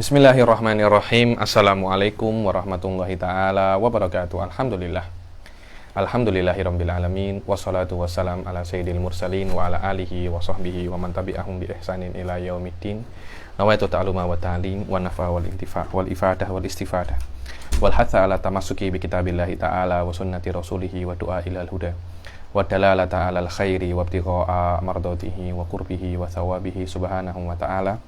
Bismillahirrahmanirrahim. Assalamualaikum warahmatullahi ta'ala wabarakatuh. Alhamdulillah. Alhamdulillahirabbil alamin. Wassalatu wassalam ala sayyidil mursalin wa ala alihi wa sahbihi wa man tabi'ahum bi ihsanin ila yaumiddin. Nawaitu ta'aluma wa ta'lim wa nafa wal intifa' wal ifadah wal istifadah wal hatha ala tamassuki bi kitabillahi ta'ala wa sunnati rasulihi wa du'a ilal huda wa dalalata ala al khairi wa ibtigha'a mardatihi wa qurbihi wa thawabihi subhanahu wa ta'ala.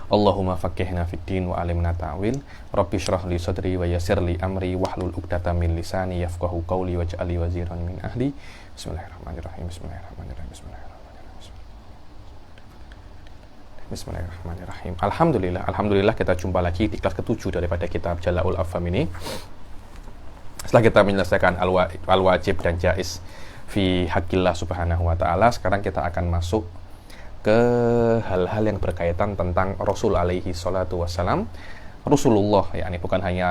Allahumma faqihna fid din wa alimna ta'wil. Rabbi shrah li sadri wa yassir li amri wahlul 'uqdatam min lisani yafqahu qawli waj'al li waziran min ahli. Bismillahirrahmanirrahim. Bismillahirrahmanirrahim. Bismillahirrahmanirrahim. Alhamdulillah kita jumpa lagi di kelas ke-7 daripada kitab Jala'ul Afham ini. Setelah kita menyelesaikan al-wajib dan jaiz fi haqqillah subhanahu wa ta'ala, sekarang kita akan masuk ke hal-hal yang berkaitan tentang Rasul alaihi salatu wassalam. Rasulullah, yakni bukan hanya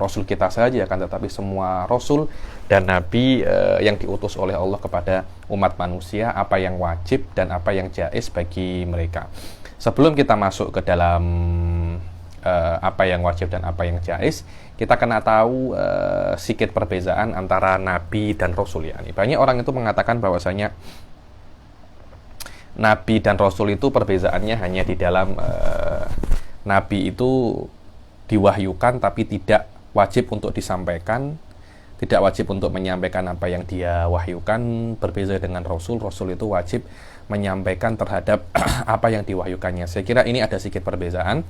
Rasul kita saja, kan, tetapi semua Rasul dan Nabi yang diutus oleh Allah kepada umat manusia, apa yang wajib dan apa yang jaiz bagi mereka. Sebelum kita masuk ke dalam apa yang wajib dan apa yang jaiz, kita kena tahu sedikit perbedaan antara Nabi dan Rasul. Yakni banyak orang itu mengatakan bahwasanya Nabi dan Rasul itu perbezaannya hanya di dalam Nabi itu diwahyukan tapi tidak wajib untuk disampaikan, tidak wajib untuk menyampaikan apa yang dia wahyukan. Berbeza dengan Rasul, Rasul itu wajib menyampaikan terhadap apa yang diwahyukannya. Saya kira ini ada sedikit perbedaan,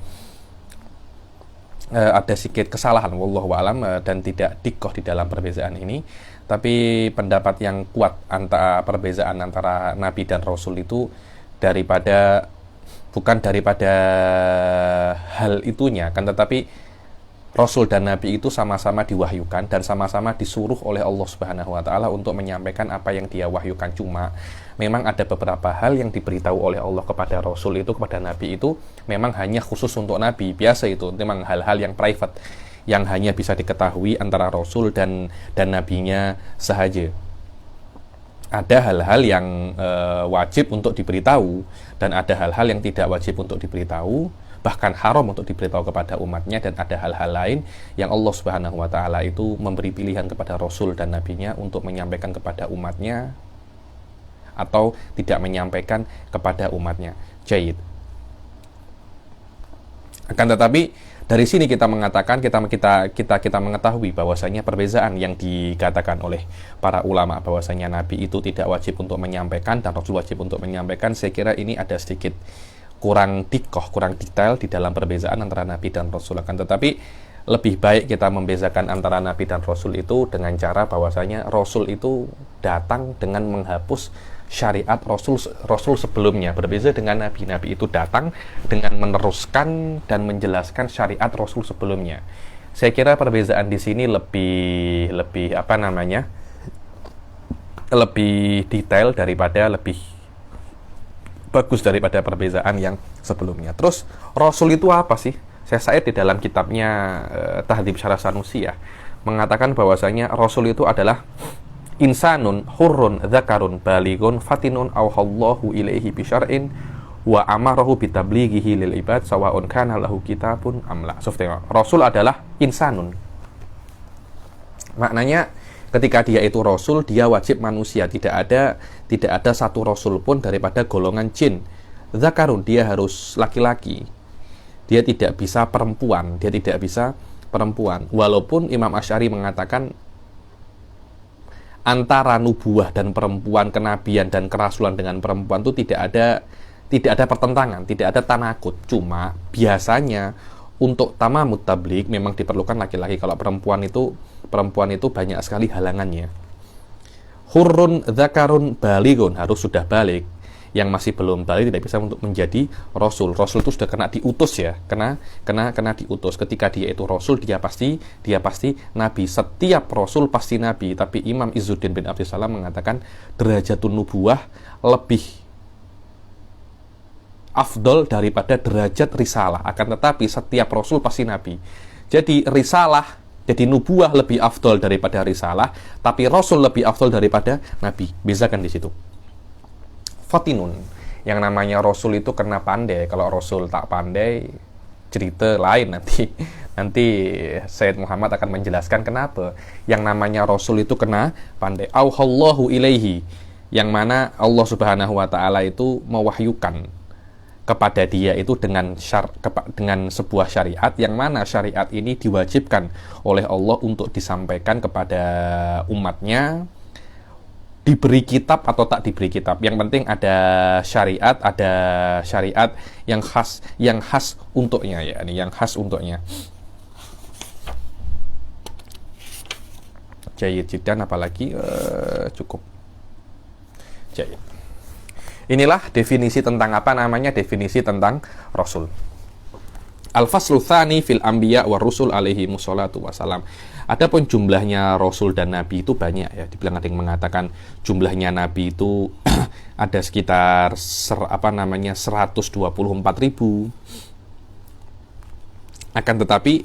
ada sedikit kesalahan wallahu a'lam, dan tidak dikoh di dalam perbedaan ini. Tapi pendapat yang kuat antara perbedaan antara Nabi dan Rasul itu bukan daripada hal itunya, kan, tetapi Rasul dan Nabi itu sama-sama diwahyukan dan sama-sama disuruh oleh Allah Subhanahu wa ta'ala untuk menyampaikan apa yang dia wahyukan. Cuma memang ada beberapa hal yang diberitahu oleh Allah kepada Rasul itu, kepada Nabi itu memang hanya khusus untuk Nabi. Biasa itu memang hal-hal yang private, yang hanya bisa diketahui antara Rasul dan Nabinya sahaja. Ada hal-hal yang wajib untuk diberitahu dan ada hal-hal yang tidak wajib untuk diberitahu, bahkan haram untuk diberitahu kepada umatnya. Dan ada hal-hal lain yang Allah Subhanahu wa ta'ala itu memberi pilihan kepada Rasul dan Nabinya untuk menyampaikan kepada umatnya atau tidak menyampaikan kepada umatnya. Jaid. Akan tetapi dari sini kita mengatakan, kita mengetahui bahwasanya perbedaan yang dikatakan oleh para ulama bahwasanya Nabi itu tidak wajib untuk menyampaikan dan Rasul wajib untuk menyampaikan. Saya kira ini ada sedikit kurang detail di dalam perbedaan antara Nabi dan Rasul. Akan tetapi lebih baik kita membedakan antara Nabi dan Rasul itu dengan cara bahwasanya Rasul itu datang dengan menghapus syariat Rasul sebelumnya. Berbeda dengan Nabi. Nabi itu datang dengan meneruskan dan menjelaskan syariat Rasul sebelumnya. Saya kira perbedaan di sini lebih detail lebih bagus daripada perbedaan yang sebelumnya. Terus Rasul itu apa sih? Syekh Said di dalam kitabnya Tahdhib Syarah Sanusiyah mengatakan bahwasanya Rasul itu adalah insanun hurrun dzakarun balighun fatinun auhallahu ilaihi bisyar'in wa amarahu bitablighihi lil ibad sawa'un kana lahu kitabun amla. Rasul adalah insanun. Maknanya ketika dia itu Rasul, dia wajib manusia. Tidak ada satu Rasul pun daripada golongan jin. Dzakarun, dia harus laki-laki. Dia tidak bisa perempuan. Walaupun Imam Asy'ari mengatakan antara nubuah dan perempuan, kenabian dan kerasulan dengan perempuan itu tidak ada pertentangan, tidak ada tanakut. Cuma biasanya untuk tamamut tabligh memang diperlukan laki-laki. Kalau perempuan itu banyak sekali halangannya. Hurrun dzakarun balighun, harus sudah balik. Yang masih belum balik tidak bisa untuk menjadi Rasul. Rasul itu sudah kena diutus ya, kena diutus. Ketika dia itu Rasul, dia pasti Nabi. Setiap Rasul pasti Nabi. Tapi Imam Izzuddin bin Abdussalam mengatakan derajatun nubuwah lebih afdol daripada derajat risalah. Akan tetapi setiap Rasul pasti Nabi. Jadi nubuwah lebih afdol daripada risalah, tapi Rasul lebih afdol daripada Nabi. Bezakan di situ. Fatinun, yang namanya Rasul itu kena pandai. Kalau Rasul tak pandai, cerita lain nanti Sayyid Muhammad akan menjelaskan kenapa yang namanya Rasul itu kena pandai. Auhallahu ilaihi, yang mana Allah Subhanahu wa Ta'ala itu mewahyukan kepada dia itu dengan sebuah syariat, yang mana syariat ini diwajibkan oleh Allah untuk disampaikan kepada umatnya, diberi kitab atau tak diberi kitab. Yang penting ada syariat yang khas untuknya, ya, ini yang khas untuknya. Jayid jiddan, apalagi cukup jayid. Inilah definisi tentang definisi tentang Rasul. Al-faslu tsani fil anbiya wa rusul alaihi musallatu wassalam. Adapun jumlahnya Rasul dan Nabi itu banyak, ya. Dibilang ada yang mengatakan jumlahnya Nabi itu ada sekitar 124.000. Akan tetapi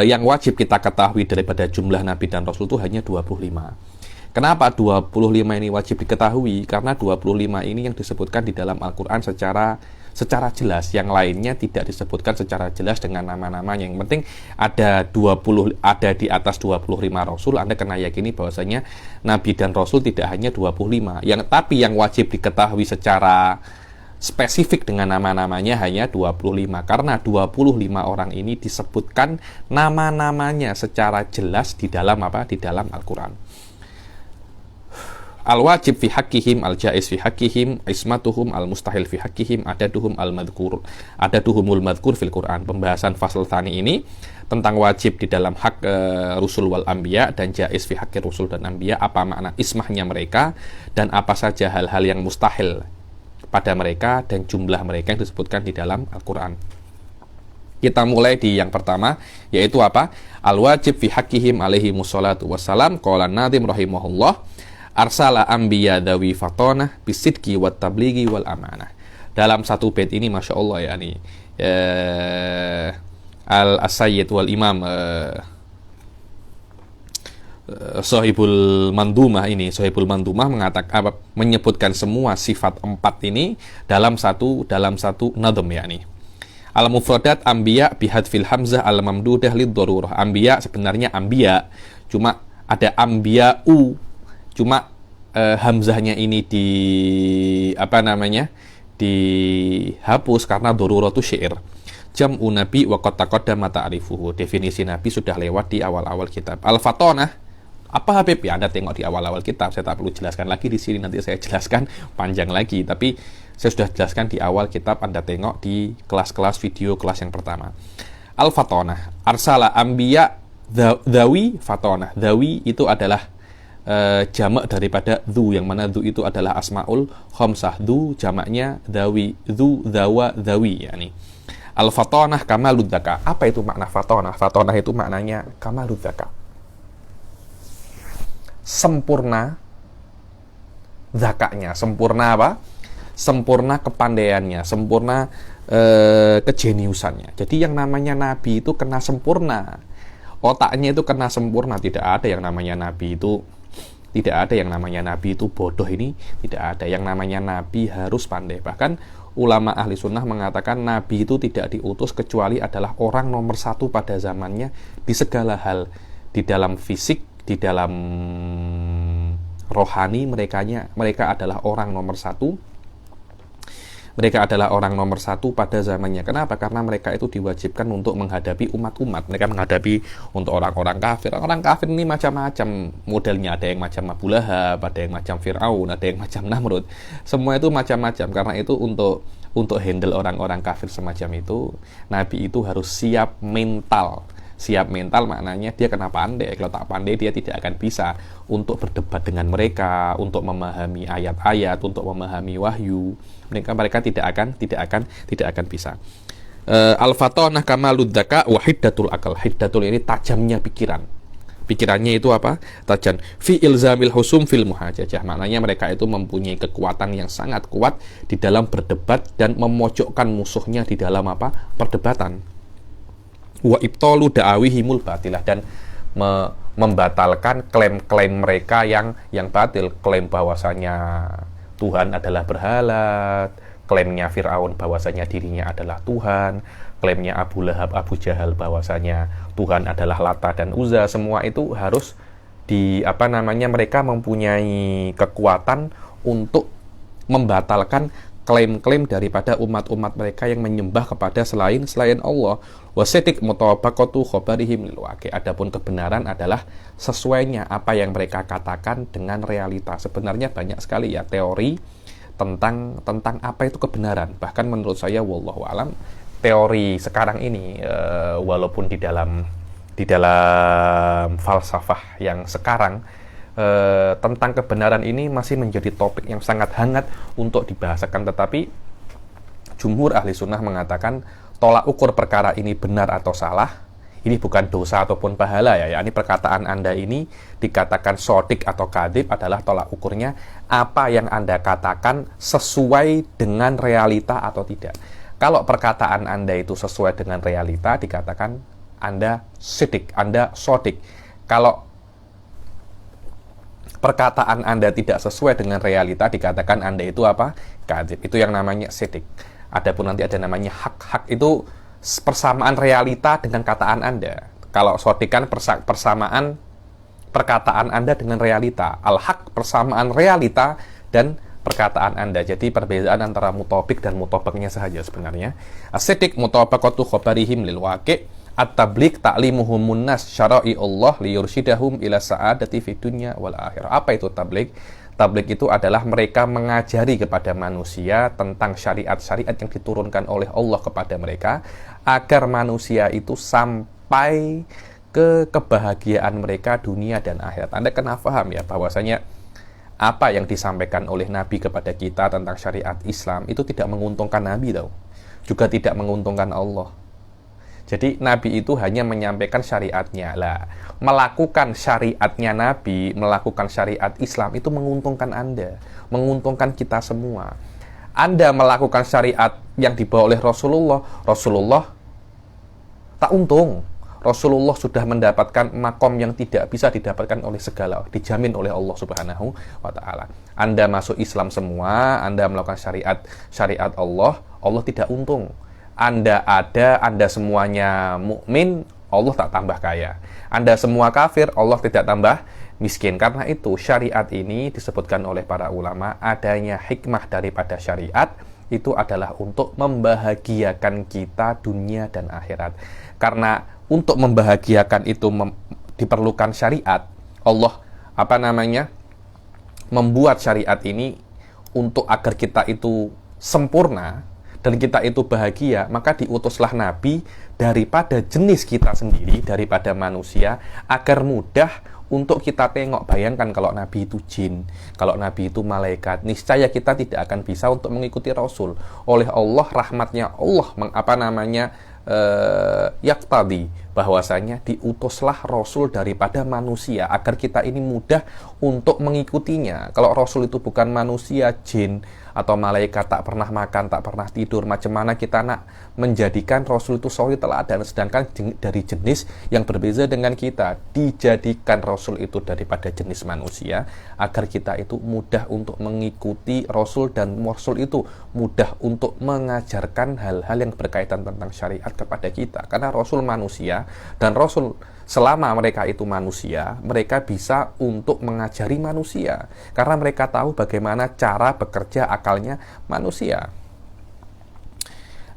yang wajib kita ketahui daripada jumlah Nabi dan Rasul itu hanya 25. Kenapa 25 ini wajib diketahui? Karena 25 ini yang disebutkan di dalam Al-Quran secara jelas. Yang lainnya tidak disebutkan secara jelas dengan nama-namanya. Yang penting ada di atas 25 Rasul. Anda kena yakini bahwasanya Nabi dan Rasul tidak hanya 25. Tapi yang wajib diketahui secara spesifik dengan nama-namanya hanya 25. Karena 25 orang ini disebutkan nama-namanya secara jelas di dalam Al-Quran. Al-wajib fi haqqihim, al-jaiz fi haqqihim, ismatuhum, al-mustahil fi haqqihim, adaduhumul madhkur fil Quran. Pembahasan fasal tsani ini tentang wajib di dalam hak Rusul wal Anbiya dan jaiz fi haqqi Rusul dan Anbiya, apa makna ismahnya mereka dan apa saja hal-hal yang mustahil pada mereka dan jumlah mereka yang disebutkan di dalam Al-Quran. Kita mulai di yang pertama, yaitu apa? Al-wajib fi haqqihim alaihi musallatu wassalam. Qala Nadhim rahimahullah, arsala anbiya dawi fatonah bisidki wat tablighi wal amanah. Dalam satu bait ini Masya Allah, ya, nih Al-Sayyid wal Imam Sohibul Mandumah mengatakan menyebutkan semua sifat 4 ini dalam satu nadhm, ya, nih. Al-mufradat anbiya bihadfil hamzah al-mamdudah lid-darurah. Anbiya sebenarnya anbiya, cuma ada anbiya'u, cuma hamzahnya ini dihapus karena daruratu syair. Jam'u nabi wa qad taqaddama ta'rifuhu. Definisi nabi sudah lewat di awal-awal kitab. Al-fatonah, apa Habib? Ya, Anda tengok di awal-awal kitab. Saya tak perlu jelaskan lagi di sini, nanti saya jelaskan panjang lagi. Tapi saya sudah jelaskan di awal kitab, Anda tengok di kelas-kelas video kelas yang pertama. Al-fatonah, arsala anbiya dhawi fatonah. Dhawi itu adalah jamak daripada dhu, yang mana dhu itu adalah asmaul khamsah. Dhu jamaknya dhawi, dhu, dhawa, dhawi, yakni. Al-fatonah kamaludzaka. Apa itu makna fatonah? Fatonah itu maknanya kamaludzaka, sempurna zakanya, sempurna apa? Sempurna kepandaiannya, sempurna kejeniusannya. Jadi yang namanya nabi itu kena sempurna, otaknya itu kena sempurna. Tidak ada yang namanya nabi itu bodoh, ini tidak ada. Yang namanya nabi harus pandai. Bahkan ulama ahli sunnah mengatakan nabi itu tidak diutus kecuali adalah orang nomor 1 pada zamannya di segala hal. Di dalam fisik, di dalam rohani, mereka adalah orang nomor 1. Mereka adalah orang nomor 1 pada zamannya. Kenapa? Karena mereka itu diwajibkan untuk menghadapi umat-umat. Mereka menghadapi untuk orang-orang kafir. Orang kafir ini macam-macam modelnya. Ada yang macam Abu Lahab, ada yang macam Fir'aun, ada yang macam Namrud. Semua itu macam-macam. Karena itu untuk handle orang-orang kafir semacam itu, Nabi itu harus siap mental. Siap mental maknanya dia kena pandai. Kalau tak pandai dia tidak akan bisa untuk berdebat dengan mereka, untuk memahami ayat-ayat, untuk memahami wahyu. Mereka tidak akan bisa. Al-fatonah kamaludzaka wa hiddatul akal. Hiddatul ini tajamnya pikiran. Pikirannya itu apa? Tajam. Fi ilzamil husum fil muhajajah. Maknanya mereka itu mempunyai kekuatan yang sangat kuat di dalam berdebat dan memojokkan musuhnya di dalam apa? Perdebatan. Wa ibtalu da'awihimul batilah, dan membatalkan klaim-klaim mereka yang batil. Klaim bahwasanya Tuhan adalah berhala, klaimnya Fir'aun bahwasanya dirinya adalah Tuhan, klaimnya Abu Lahab, Abu Jahal bahwasanya Tuhan adalah Lata dan Uzza, semua itu harus mereka mempunyai kekuatan untuk membatalkan klaim-klaim daripada umat-umat mereka yang menyembah kepada selain Allah. Wasidik mutabaqatu khabarihim lil waqi'. Adapun kebenaran adalah sesuainya apa yang mereka katakan dengan realita. Sebenarnya banyak sekali ya teori tentang apa itu kebenaran. Bahkan menurut saya wallahu alam teori sekarang ini walaupun di dalam falsafah yang sekarang tentang kebenaran ini masih menjadi topik yang sangat hangat untuk dibahasakan, tetapi jumhur ahli sunnah mengatakan tolak ukur perkara ini benar atau salah ini bukan dosa ataupun pahala ya. Ini perkataan Anda ini dikatakan sodik atau kadhib adalah tolak ukurnya apa yang Anda katakan sesuai dengan realita atau tidak. Kalau perkataan Anda itu sesuai dengan realita dikatakan Anda sidik, Anda sodik. Kalau perkataan Anda tidak sesuai dengan realita dikatakan Anda itu apa? Kadhib. Itu yang namanya sidik. Adapun nanti ada namanya hak itu persamaan realita dengan kataan Anda. Kalau sodik kan persamaan perkataan Anda dengan realita. Al-haq persamaan realita dan perkataan Anda. Jadi perbedaan antara mutabik dan mutabaknya saja sebenarnya. As-sidik mutabaqatu khabarihim lil waqi'. At-tabligh ta'limuhumun nas syara'i Allah liyursyidahum ila sa'adati fid dunya wal akhirah. Apa itu tabligh? Tabligh itu adalah mereka mengajari kepada manusia tentang syariat-syariat yang diturunkan oleh Allah kepada mereka agar manusia itu sampai ke kebahagiaan mereka dunia dan akhirat. Anda kena paham ya bahwasanya apa yang disampaikan oleh Nabi kepada kita tentang syariat Islam itu tidak menguntungkan Nabi tahu. Juga tidak menguntungkan Allah. Jadi Nabi itu hanya menyampaikan syariatnya lah. Melakukan syariatnya Nabi, melakukan syariat Islam itu menguntungkan Anda, menguntungkan kita semua. Anda melakukan syariat yang dibawa oleh Rasulullah tak untung. Rasulullah sudah mendapatkan makom yang tidak bisa didapatkan oleh segala, dijamin oleh Allah Subhanahu wa taala. Anda masuk Islam semua, Anda melakukan syariat Allah tidak untung. Anda semuanya mukmin, Allah tak tambah kaya. Anda semua kafir, Allah tidak tambah miskin. Karena itu syariat ini disebutkan oleh para ulama, adanya hikmah daripada syariat itu adalah untuk membahagiakan kita dunia dan akhirat. Karena untuk membahagiakan itu diperlukan syariat. Allah membuat syariat ini untuk agar kita itu sempurna dan kita itu bahagia, maka diutuslah Nabi daripada jenis kita sendiri, daripada manusia, agar mudah untuk kita tengok. Bayangkan kalau Nabi itu jin, kalau Nabi itu malaikat, niscaya kita tidak akan bisa untuk mengikuti Rasul. Oleh Allah, rahmatnya Allah yaktadi bahwasanya diutuslah Rasul daripada manusia agar kita ini mudah untuk mengikutinya. Kalau Rasul itu bukan manusia, jin atau malaikat, tak pernah makan, tak pernah tidur, macam mana kita nak menjadikan Rasul itu suri teladan? Sedangkan dari jenis yang berbeza dengan kita, dijadikan Rasul itu daripada jenis manusia agar kita itu mudah untuk mengikuti Rasul, dan Rasul itu mudah untuk mengajarkan hal-hal yang berkaitan tentang syariat kepada kita. Karena Rasul manusia, dan Rasul selama mereka itu manusia, mereka bisa untuk mengajari manusia karena mereka tahu bagaimana cara bekerja akalnya manusia.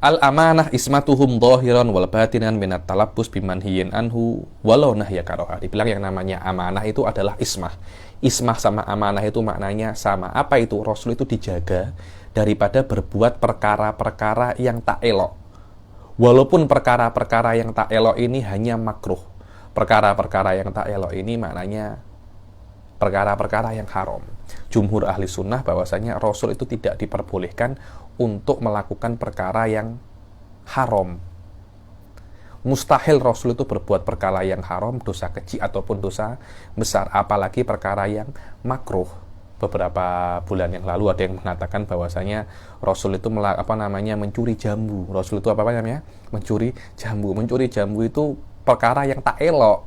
Al-amanah ismatuhum dhahiran wal batinan minat talabbus bimanhiyin anhu walau nahya karoha. Dibilang yang namanya amanah itu adalah ismah. Ismah sama amanah itu maknanya sama. Apa itu? Rasul itu dijaga daripada berbuat perkara-perkara yang tak elok. Walaupun perkara-perkara yang tak elok ini hanya makruh. Perkara-perkara yang tak elok ini maknanya perkara-perkara yang haram. Jumhur ahli sunnah bahwasanya Rasul itu tidak diperbolehkan untuk melakukan perkara yang haram. Mustahil Rasul itu berbuat perkara yang haram, dosa kecil ataupun dosa besar, apalagi perkara yang makruh. Beberapa bulan yang lalu ada yang mengatakan bahwasanya Rasul itu mencuri jambu. Rasul itu mencuri jambu. Mencuri jambu itu perkara yang tak elok,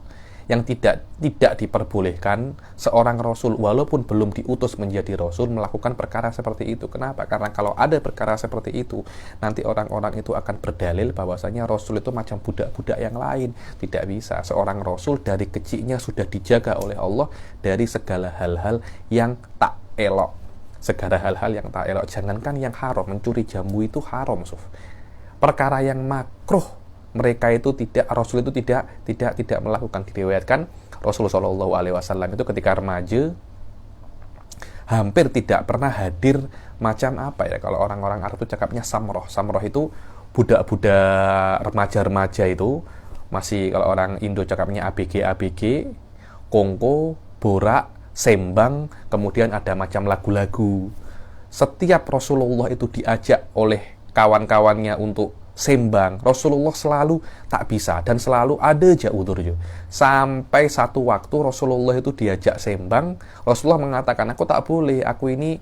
yang tidak diperbolehkan seorang rasul walaupun belum diutus menjadi rasul melakukan perkara seperti itu. Kenapa? Karena kalau ada perkara seperti itu, nanti orang-orang itu akan berdalil bahwasanya rasul itu macam budak-budak yang lain. Tidak bisa. Seorang rasul dari kecilnya sudah dijaga oleh Allah dari segala hal-hal yang tak elok. Segala hal-hal yang tak elok. Jangankan yang haram, mencuri jambu itu haram, Suf. Perkara yang makruh mereka itu Rasul itu tidak melakukan. Diriwayatkan Rasulullah SAW itu ketika remaja hampir tidak pernah hadir macam apa ya, kalau orang-orang Arab itu cakapnya samroh itu budak-budak remaja-remaja itu, masih kalau orang Indo cakapnya ABG, kongko, borak, sembang, kemudian ada macam lagu-lagu. Setiap Rasulullah itu diajak oleh kawan-kawannya untuk sembang, Rasulullah selalu tak bisa dan selalu ada aja udurnya. Sampai satu waktu Rasulullah itu diajak sembang, Rasulullah mengatakan, aku tak boleh, aku ini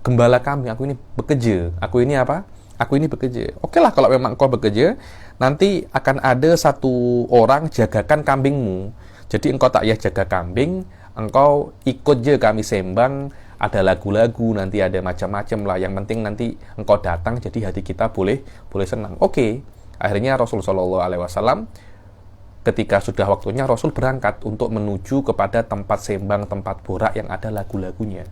gembala kami, aku ini bekerja. Aku ini apa? Aku ini bekerja. Oke lah, kalau memang engkau bekerja, nanti akan ada satu orang jagakan kambingmu. Jadi engkau tak payah jaga kambing, engkau ikut je kami sembang, ada lagu-lagu, nanti ada macam-macam lah. Yang penting nanti engkau datang, jadi hati kita boleh senang. Oke. Akhirnya Rasulullah SAW ketika sudah waktunya, Rasul berangkat untuk menuju kepada tempat sembang, tempat borak yang ada lagu-lagunya.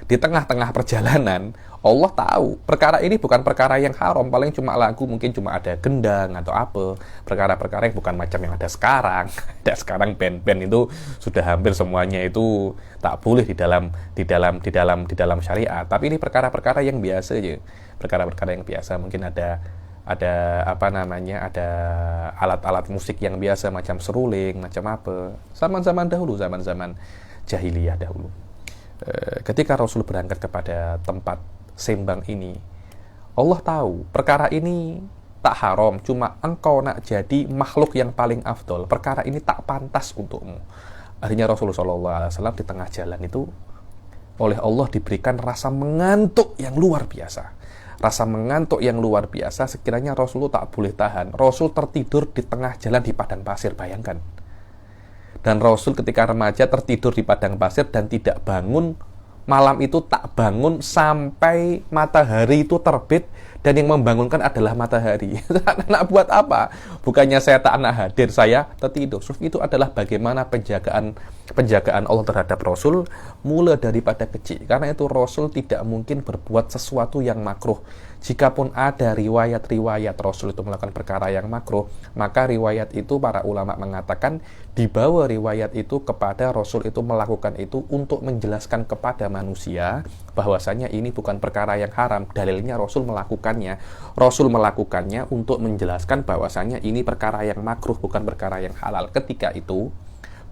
Di tengah-tengah perjalanan, Allah tahu perkara ini bukan perkara yang haram, paling cuma lagu, mungkin cuma ada gendang atau apa, perkara-perkara yang bukan macam yang ada sekarang. Ada sekarang band-band itu sudah hampir semuanya itu tak boleh di dalam syariat. Tapi ini perkara-perkara yang biasa aja, perkara-perkara yang biasa. Mungkin ada apa namanya, ada alat-alat musik yang biasa macam seruling, macam apa. Zaman-zaman dahulu, zaman-zaman jahiliyah dahulu. Ketika Rasul berangkat kepada tempat sembang ini, Allah tahu perkara ini tak haram, cuma engkau nak jadi makhluk yang paling afdol, perkara ini tak pantas untukmu. Akhirnya Rasulullah SAW di tengah jalan itu oleh Allah diberikan rasa mengantuk yang luar biasa. Rasa mengantuk yang luar biasa, sekiranya Rasulullah tak boleh tahan. Rasul tertidur di tengah jalan di padang pasir, bayangkan. Dan Rasul ketika remaja tertidur di padang pasir dan tidak bangun, malam itu tak bangun sampai matahari itu terbit, dan yang membangunkan adalah matahari. Nak buat apa? Bukannya saya tak nak hadir, saya tertidur. Itu adalah bagaimana penjagaan Allah terhadap Rasul mulai daripada kecil. Karena itu Rasul tidak mungkin berbuat sesuatu yang makruh. Jikapun ada riwayat-riwayat Rasul itu melakukan perkara yang makruh, maka riwayat itu para ulama mengatakan dibawa riwayat itu kepada Rasul itu melakukan itu untuk menjelaskan kepada manusia bahwasanya ini bukan perkara yang haram. Dalilnya Rasul melakukannya. Rasul melakukannya untuk menjelaskan bahwasanya ini perkara yang makruh, bukan perkara yang halal. Ketika itu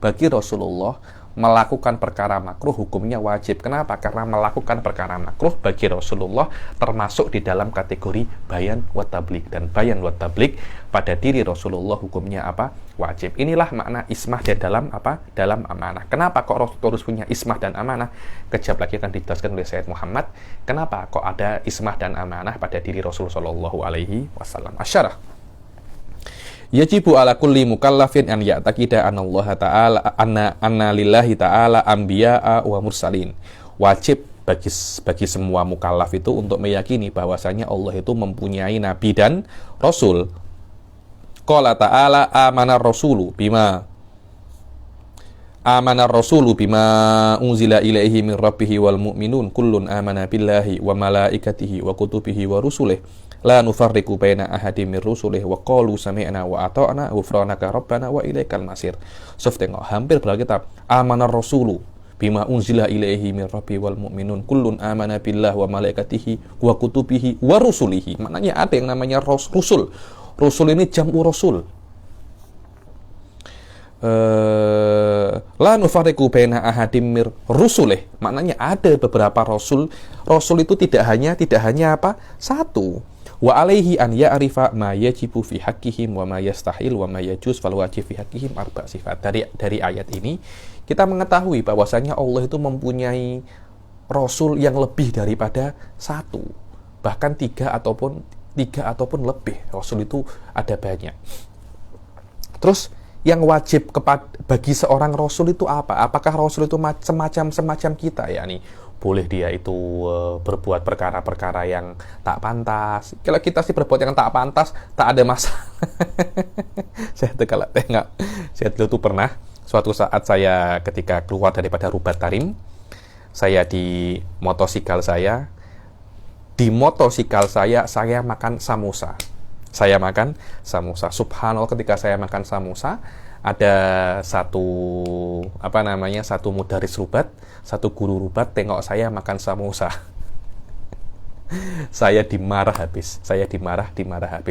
bagi Rasulullah melakukan perkara makruh hukumnya wajib. Kenapa? Karena melakukan perkara makruh bagi Rasulullah termasuk di dalam kategori bayan wa tabligh, dan bayan wa tabligh pada diri Rasulullah hukumnya apa? Wajib. Inilah makna ismah di dalam apa? Dalam amanah. Kenapa kok Rasul terus punya ismah dan amanah? Kejap lagi akan dijelaskan oleh Sayyid Muhammad. Kenapa kok ada ismah dan amanah pada diri Rasul sallallahu alaihi wasallam? Asyarah. Yajibu ala kulli mukallafin an ya'taqida anallaha ta'ala anna lillahi ta'ala anbiya'a wa mursalin. Wajib bagi semua mukallaf itu untuk meyakini bahwasanya Allah itu mempunyai nabi dan rasul. Qala ta'ala amana rasulu bima unzila ilaihi min rabbihi wal mu'minun kullun amana billahi wa malaikatihi wa kutubihi wa rusulihi la nufarriqu baina ahadin min rusulihi wa qalu sami'na wa ata'na ghufranaka rabbana wa ilaikal masir. Tengok, hampir berkitab amana rasulu bima unzila ilaihi min rabbi wal mu'minun kullun amana billahi wa malaikatihi wa kutubihi wa rusulihi. Maknanya ada yang namanya rasul. Rasul ini jam'u rasul. La nufarriqu baina ahadin mir rusulih. Maknanya ada beberapa rasul. Rasul itu tidak hanya apa? Satu. Wa alaihi an ya'rifa ma yajibu fi haqqihim wa ma yastahil wa ma yajuz fal wajib fi haqqihim arba sifat. Dari ayat ini kita mengetahui bahwasanya Allah itu mempunyai rasul yang lebih daripada satu, bahkan tiga ataupun lebih. Rasul itu ada banyak. Terus yang wajib bagi seorang rasul itu apa? Apakah rasul itu semacam kita, ya nih? Boleh dia itu berbuat perkara-perkara yang tak pantas. Kalau kita sih berbuat yang tak pantas, tak ada masalah. Saya kalau tengok, saya dulu tuh pernah suatu saat saya ketika keluar daripada Rubat Tarim, saya di motosikal saya makan samosa. Saya makan samosa. Subhanallah, ketika saya makan samosa, ada satu mudaris rubat, satu guru rubat tengok saya makan samosa. Saya dimarah habis.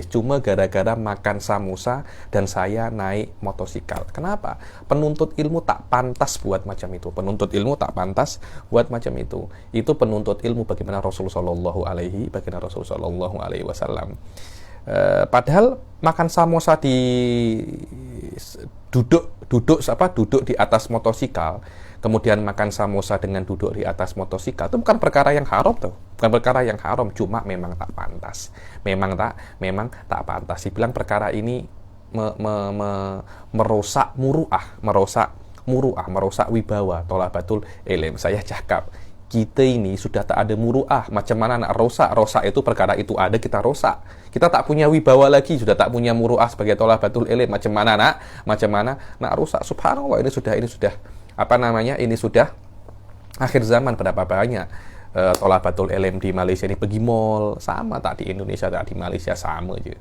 Cuma gara-gara makan samosa dan saya naik motosikal. Kenapa? Penuntut ilmu tak pantas buat macam itu. Itu penuntut ilmu bagaimana Rasulullah Shallallahu Alaihi Wasallam. Padahal makan samosa duduk di atas motosikal, kemudian makan samosa dengan duduk di atas motosikal, itu bukan perkara yang haram tuh, cuma memang tak pantas. Memang tak pantas. Dibilang perkara ini merusak wibawa thalabatul ilm. Saya cakap, kita ini sudah tak ada muru'ah. Macam mana nak rosak itu perkara itu ada, kita rosak. Kita tak punya wibawa lagi, sudah tak punya muru'ah sebagai thalabatul ilm. Macam mana nak rosak. Subhanallah, ini sudah akhir zaman. Berapa banyak thalabatul ilm di Malaysia ini pergi mall, sama tak di Indonesia, tak di Malaysia, sama je.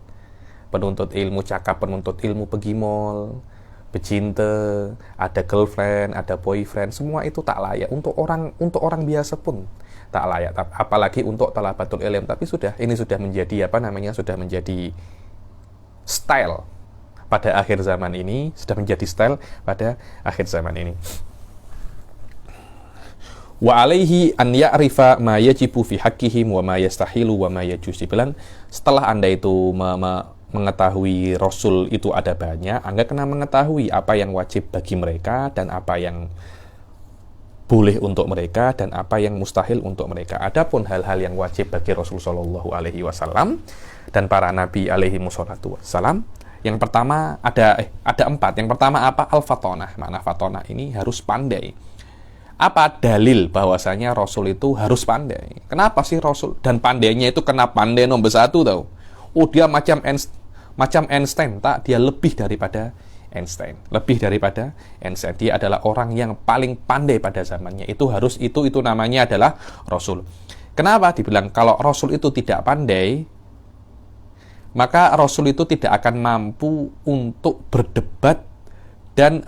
Penuntut ilmu pergi mall, bercinta, ada girlfriend, ada boyfriend, semua itu tak layak. Untuk orang biasa pun tak layak, apalagi untuk thalabatul ilm. Tapi ini sudah menjadi style pada akhir zaman ini, Wa alaihi an ya'rifa ma yajibu fi haqqihim wa ma yastahilu wa ma yajuz. Setelah Anda itu mengetahui Rasul itu ada banyak, Anda kena mengetahui apa yang wajib bagi mereka dan apa yang boleh untuk mereka dan apa yang mustahil untuk mereka. Adapun hal-hal yang wajib bagi Rasul Shallallahu Alaihi Wasallam dan para nabi alaihi wassalatu wassalam, yang pertama ada 4. Yang pertama apa? Al-fatonah. Makna fatonah ini harus pandai. Apa dalil bahwasanya Rasul itu harus pandai? Kenapa sih Rasul? Dan pandainya itu kena pandai nomor 1 tau. Oh, dia macam Einstein, tak? Dia lebih daripada Einstein. Dia adalah orang yang paling pandai pada zamannya. Itu namanya adalah Rasul. Kenapa dibilang kalau Rasul itu tidak pandai? Maka Rasul itu tidak akan mampu untuk berdebat dan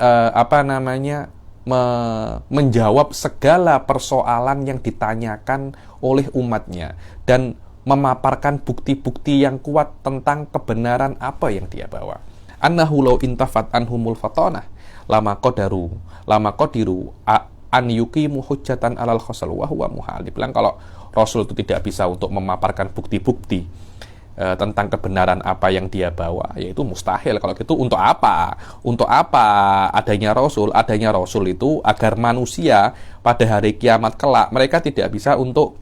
menjawab segala persoalan yang ditanyakan oleh umatnya dan memaparkan bukti-bukti yang kuat tentang kebenaran apa yang dia bawa. Annahu law intafat anhumul fatonah lama qadiru an yuqimu hujjatan alal khasal wa huwa muhal. Dibilang kalau Rasul itu tidak bisa untuk memaparkan bukti-bukti tentang kebenaran apa yang dia bawa, yaitu mustahil. Kalau gitu untuk apa adanya Rasul? Adanya Rasul itu agar manusia pada hari kiamat kelak mereka tidak bisa untuk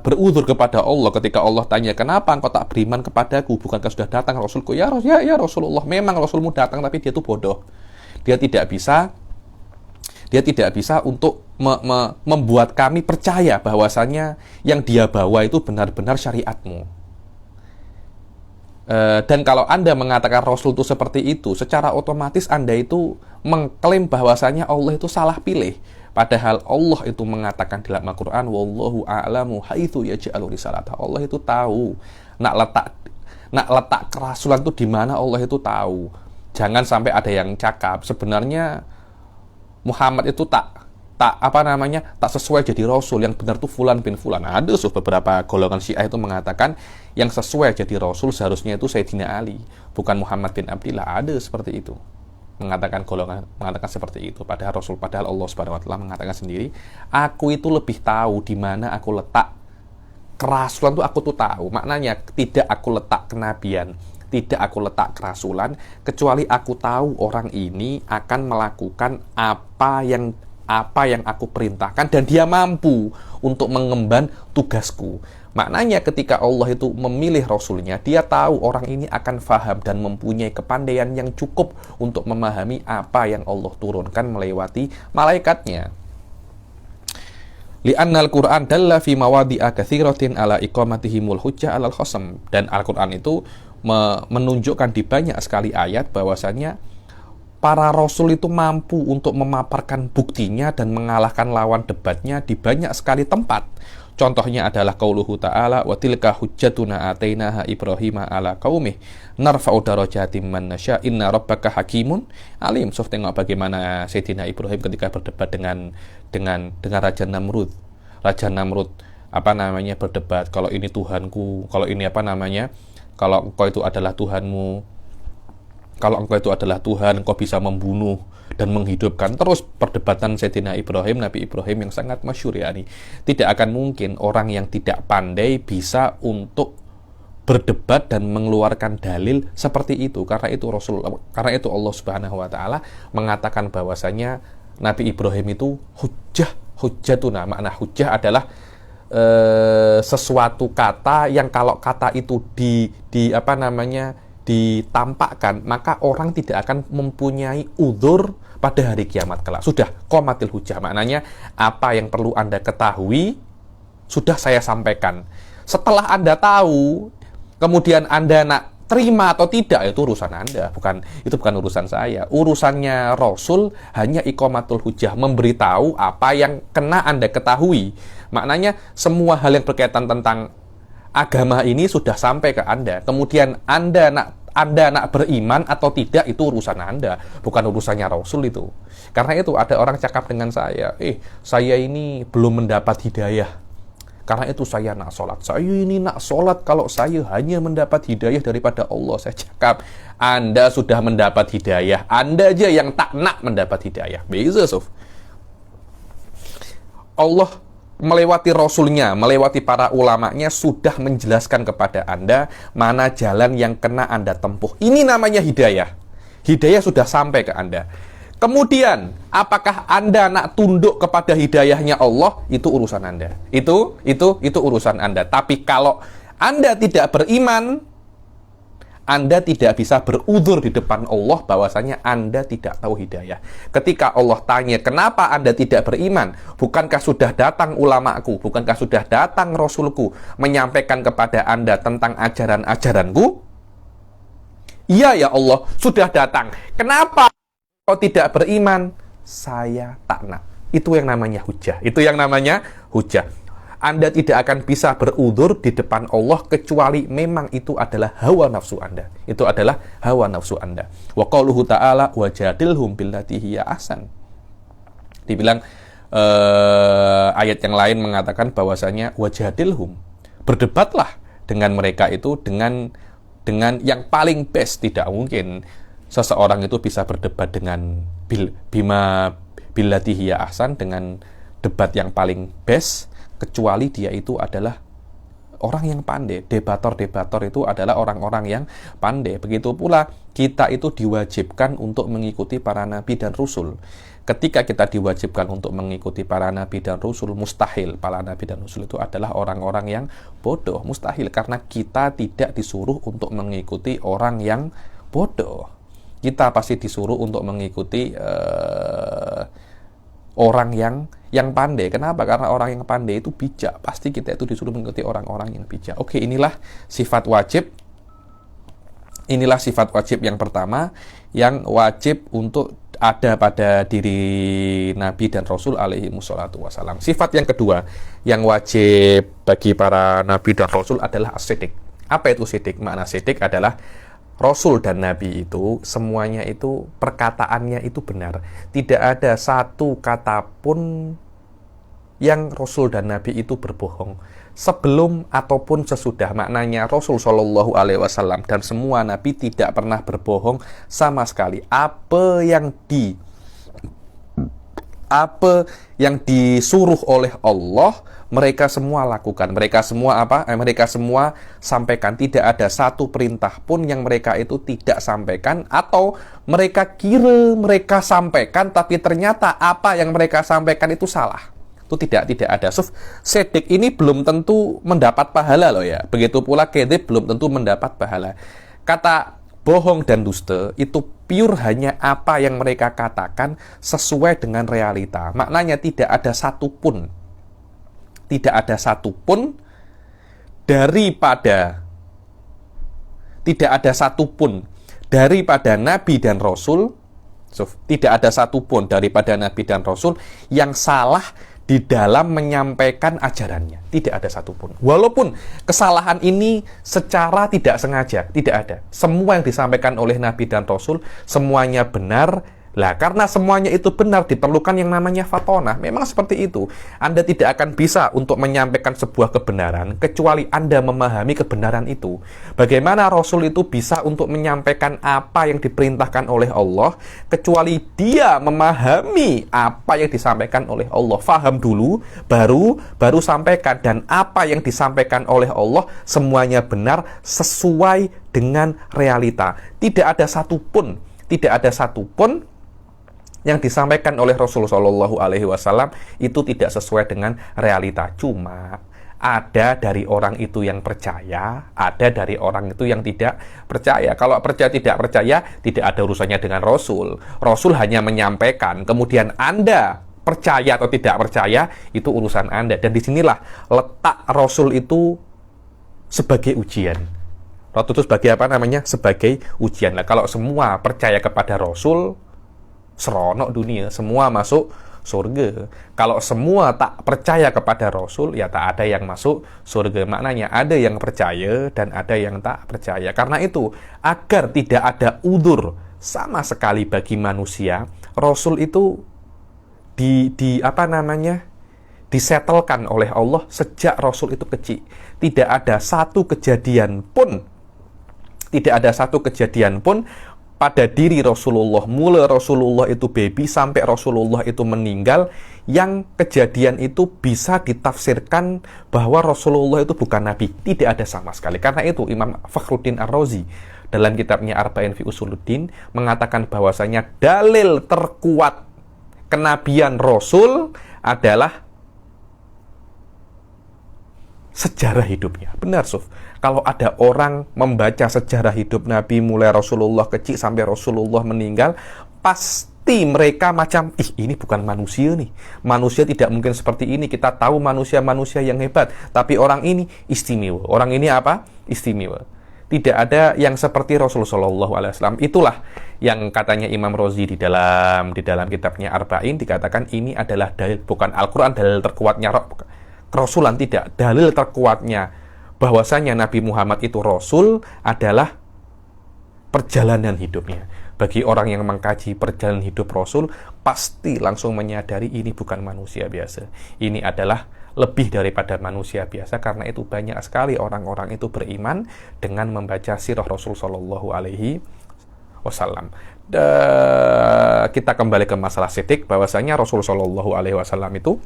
beruzur kepada Allah ketika Allah tanya, kenapa engkau tak beriman kepadaku, bukankah sudah datang Rasulku? Ya Rasulullah, memang Rasulmu datang, tapi dia itu bodoh. Dia tidak bisa untuk membuat kami percaya bahwasanya yang dia bawa itu benar-benar syariatmu. Dan kalau Anda mengatakan Rasul itu seperti itu, secara otomatis Anda itu mengklaim bahwasanya Allah itu salah pilih. Padahal Allah itu mengatakan dalam Al-Quran, wallahu a'lamu haitsu yaj'alu risalata. Allah itu tahu nak letak kerasulan itu di mana, Allah itu tahu. Jangan sampai ada yang cakap sebenarnya Muhammad itu tak sesuai jadi Rasul, yang benar itu Fulan bin Fulan. Ada beberapa golongan Syiah itu mengatakan yang sesuai jadi Rasul seharusnya itu Sayyidina Ali, bukan Muhammad bin Abdillah. Ada seperti itu, mengatakan seperti itu. Padahal Allah Subhanahu wa taala mengatakan sendiri, aku itu lebih tahu di mana aku letak kerasulan itu, aku tuh tahu. Maknanya tidak aku letak kenabian, tidak aku letak kerasulan, kecuali aku tahu orang ini akan melakukan apa yang aku perintahkan dan dia mampu untuk mengemban tugasku. Maknanya ketika Allah itu memilih Rasulnya, dia tahu orang ini akan faham dan mempunyai kepandaian yang cukup untuk memahami apa yang Allah turunkan melewati malaikatnya. Li'annal Qur'an dalla fi mawadi'a katsiratin ala iqamatihimul hujjah 'alal khasam. Dan Al-Qur'an itu menunjukkan di banyak sekali ayat bahwasanya para rasul itu mampu untuk memaparkan buktinya dan mengalahkan lawan debatnya di banyak sekali tempat. Contohnya adalah qauluhu ta'ala wa tilka hujjatuna atainaha Ibrahima ala qaumih narfa'u darajatim man nasya inna rabbaka hakimun alim. So, tengok bagaimana Sayyidina Ibrahim ketika berdebat dengan Raja Namrud. Raja Namrud berdebat, kalau ini Tuhanku, kalau ini kalau engkau itu adalah Tuhanmu, kalau engkau itu adalah Tuhan, engkau bisa membunuh dan menghidupkan. Terus perdebatan Sayyidina Ibrahim, Nabi Ibrahim yang sangat masyhur ya ini. Tidak akan mungkin orang yang tidak pandai bisa untuk berdebat dan mengeluarkan dalil seperti itu. Karena itu Allah Subhanahu wa taala mengatakan bahwasanya Nabi Ibrahim itu hujjatuna. Makna hujjah adalah sesuatu kata yang kalau kata itu ditampakkan, maka orang tidak akan mempunyai udzur pada hari kiamat kelak. Sudah qomatil hujjah, maknanya apa yang perlu Anda ketahui sudah saya sampaikan. Setelah Anda tahu, kemudian Anda nak terima atau tidak, itu urusan Anda, itu bukan urusan saya. Urusannya Rasul hanya iqamatul hujjah, memberitahu apa yang kena Anda ketahui. Maknanya semua hal yang berkaitan tentang agama ini sudah sampai ke Anda. Kemudian Anda nak beriman atau tidak, itu urusan Anda, bukan urusannya Rasul itu. Karena itu ada orang cakap dengan saya ini belum mendapat hidayah, karena itu saya nak sholat. Saya ini nak sholat kalau saya hanya mendapat hidayah daripada Allah. Saya cakap, Anda sudah mendapat hidayah, Anda aja yang tak nak mendapat hidayah. Beza, Sof. Allah melewati Rasulnya, melewati para ulamanya, sudah menjelaskan kepada Anda mana jalan yang kena Anda tempuh. Ini namanya hidayah. Hidayah sudah sampai ke Anda. Kemudian, apakah Anda nak tunduk kepada hidayahnya Allah? Itu urusan Anda. Itu urusan Anda. Tapi kalau Anda tidak beriman, Anda tidak bisa berudzur di depan Allah bahwasanya Anda tidak tahu hidayah. Ketika Allah tanya, kenapa Anda tidak beriman? Bukankah sudah datang ulamaku? Bukankah sudah datang Rasulku menyampaikan kepada Anda tentang ajaran-ajaranku? Iya ya Allah, sudah datang. Kenapa kau tidak beriman? Saya tak nak. Itu yang namanya hujjah. Anda tidak akan bisa berudzur di depan Allah kecuali memang itu adalah hawa nafsu Anda. Wa qauluhu ta'ala wajadilhum billati hiya ahsan. Dibilang ayat yang lain mengatakan bahwasanya wajadilhum, berdebatlah dengan mereka itu dengan yang paling best. Tidak mungkin seseorang itu bisa berdebat dengan billati hiya ahsan, dengan debat yang paling best, kecuali dia itu adalah orang yang pandai. Debator itu adalah orang-orang yang pandai. Begitu pula kita itu diwajibkan untuk mengikuti para nabi dan rasul. Ketika kita diwajibkan untuk mengikuti para nabi dan rasul, mustahil para nabi dan rasul itu adalah orang-orang yang bodoh. Mustahil, karena kita tidak disuruh untuk mengikuti orang yang bodoh. Kita pasti disuruh untuk mengikuti orang yang pandai. Kenapa? Karena orang yang pandai itu bijak. Pasti kita itu disuruh mengikuti orang-orang yang bijak. Oke, inilah sifat wajib. Inilah sifat wajib yang pertama, yang wajib untuk ada pada diri Nabi dan Rasul alaihi wassalatu wassalam. Sifat yang kedua yang wajib bagi para Nabi dan Rasul adalah as-siddiq. Apa itu siddiq? Makna siddiq adalah Rasul dan Nabi itu semuanya itu perkataannya itu benar. Tidak ada satu kata pun yang Rasul dan Nabi itu berbohong. Sebelum ataupun sesudah, maknanya Rasul Shallallahu Alaihi Wasallam dan semua Nabi tidak pernah berbohong sama sekali. Apa yang disuruh oleh Allah, mereka semua lakukan. Mereka semua sampaikan. Tidak ada satu perintah pun yang mereka itu tidak sampaikan, atau mereka kira mereka sampaikan tapi ternyata apa yang mereka sampaikan itu salah. Itu tidak ada. Sedik ini belum tentu mendapat pahala loh ya. Begitu pula kedzib belum tentu mendapat pahala. Kata bohong dan dusta itu pure hanya apa yang mereka katakan sesuai dengan realita. Maknanya tidak ada satupun daripada Nabi dan Rasul, tidak ada satupun daripada Nabi dan Rasul yang salah di dalam menyampaikan ajarannya. Tidak ada satupun. Walaupun kesalahan ini secara tidak sengaja, tidak ada. Semua yang disampaikan oleh Nabi dan Rasul, semuanya benar. Lah, karena semuanya itu benar, diperlukan yang namanya fatonah. Memang seperti itu. Anda tidak akan bisa untuk menyampaikan sebuah kebenaran, kecuali Anda memahami kebenaran itu. Bagaimana Rasul itu bisa untuk menyampaikan apa yang diperintahkan oleh Allah, kecuali dia memahami apa yang disampaikan oleh Allah. Faham dulu, baru sampaikan. Dan apa yang disampaikan oleh Allah, semuanya benar, sesuai dengan realita. Tidak ada satupun yang disampaikan oleh Rasulullah SAW itu tidak sesuai dengan realita. Cuma ada dari orang itu yang percaya, ada dari orang itu yang tidak percaya. Kalau percaya tidak percaya, tidak ada urusannya dengan Rasul. Rasul hanya menyampaikan, kemudian Anda percaya atau tidak percaya, itu urusan Anda. Dan disinilah letak Rasul itu sebagai ujian. Rasul itu sebagai apa namanya? Sebagai ujian. Nah, kalau semua percaya kepada Rasul, seronok dunia, semua masuk surga. Kalau semua tak percaya kepada Rasul, ya tak ada yang masuk surga. Maknanya ada yang percaya dan ada yang tak percaya. Karena itu, agar tidak ada udzur sama sekali bagi manusia, Rasul itu disetelkan oleh Allah sejak Rasul itu kecil. Tidak ada satu kejadian pun pada diri Rasulullah, mulai Rasulullah itu baby sampai Rasulullah itu meninggal, yang kejadian itu bisa ditafsirkan bahwa Rasulullah itu bukan Nabi. Tidak ada sama sekali. Karena itu Imam Fakhruddin Ar-Razi dalam kitabnya Arba'in fi Usuluddin mengatakan bahwasanya dalil terkuat kenabian Rasul adalah sejarah hidupnya. Benar, Suf. Kalau ada orang membaca sejarah hidup Nabi mulai Rasulullah kecil sampai Rasulullah meninggal, pasti mereka macam, ini bukan manusia nih. Manusia tidak mungkin seperti ini. Kita tahu manusia-manusia yang hebat, tapi orang ini istimewa. Orang ini apa? Istimewa. Tidak ada yang seperti Rasulullah SAW. Itulah yang katanya Imam Razi di dalam kitabnya Arba'in dikatakan ini adalah dalil, bukan Al-Quran dalil terkuatnya kerasulan, tidak. Dalil terkuatnya bahwasanya Nabi Muhammad itu Rasul adalah perjalanan hidupnya. Bagi orang yang mengkaji perjalanan hidup Rasul, pasti langsung menyadari ini bukan manusia biasa. Ini adalah lebih daripada manusia biasa. Karena itu banyak sekali orang-orang itu beriman dengan membaca sirah Rasul Shallallahu Alaihi Wasallam. Kita kembali ke masalah sidik, bahwasanya Rasul Shallallahu Alaihi Wasallam itu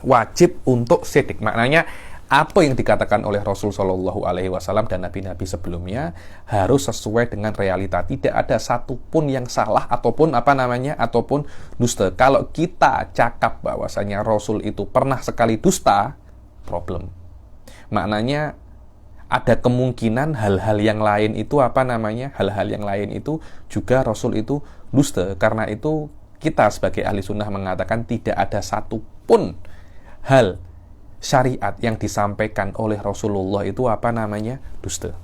wajib untuk sidik. Maknanya apa yang dikatakan oleh Rasul Shallallahu Alaihi Wasallam dan nabi-nabi sebelumnya harus sesuai dengan realita. Tidak ada satupun yang salah ataupun ataupun dusta. Kalau kita cakap bahwasanya Rasul itu pernah sekali dusta, problem. Maknanya ada kemungkinan hal-hal yang lain itu hal-hal yang lain itu juga Rasul itu dusta. Karena itu kita sebagai ahli sunnah mengatakan tidak ada satupun hal syariat yang disampaikan oleh Rasulullah itu dusta.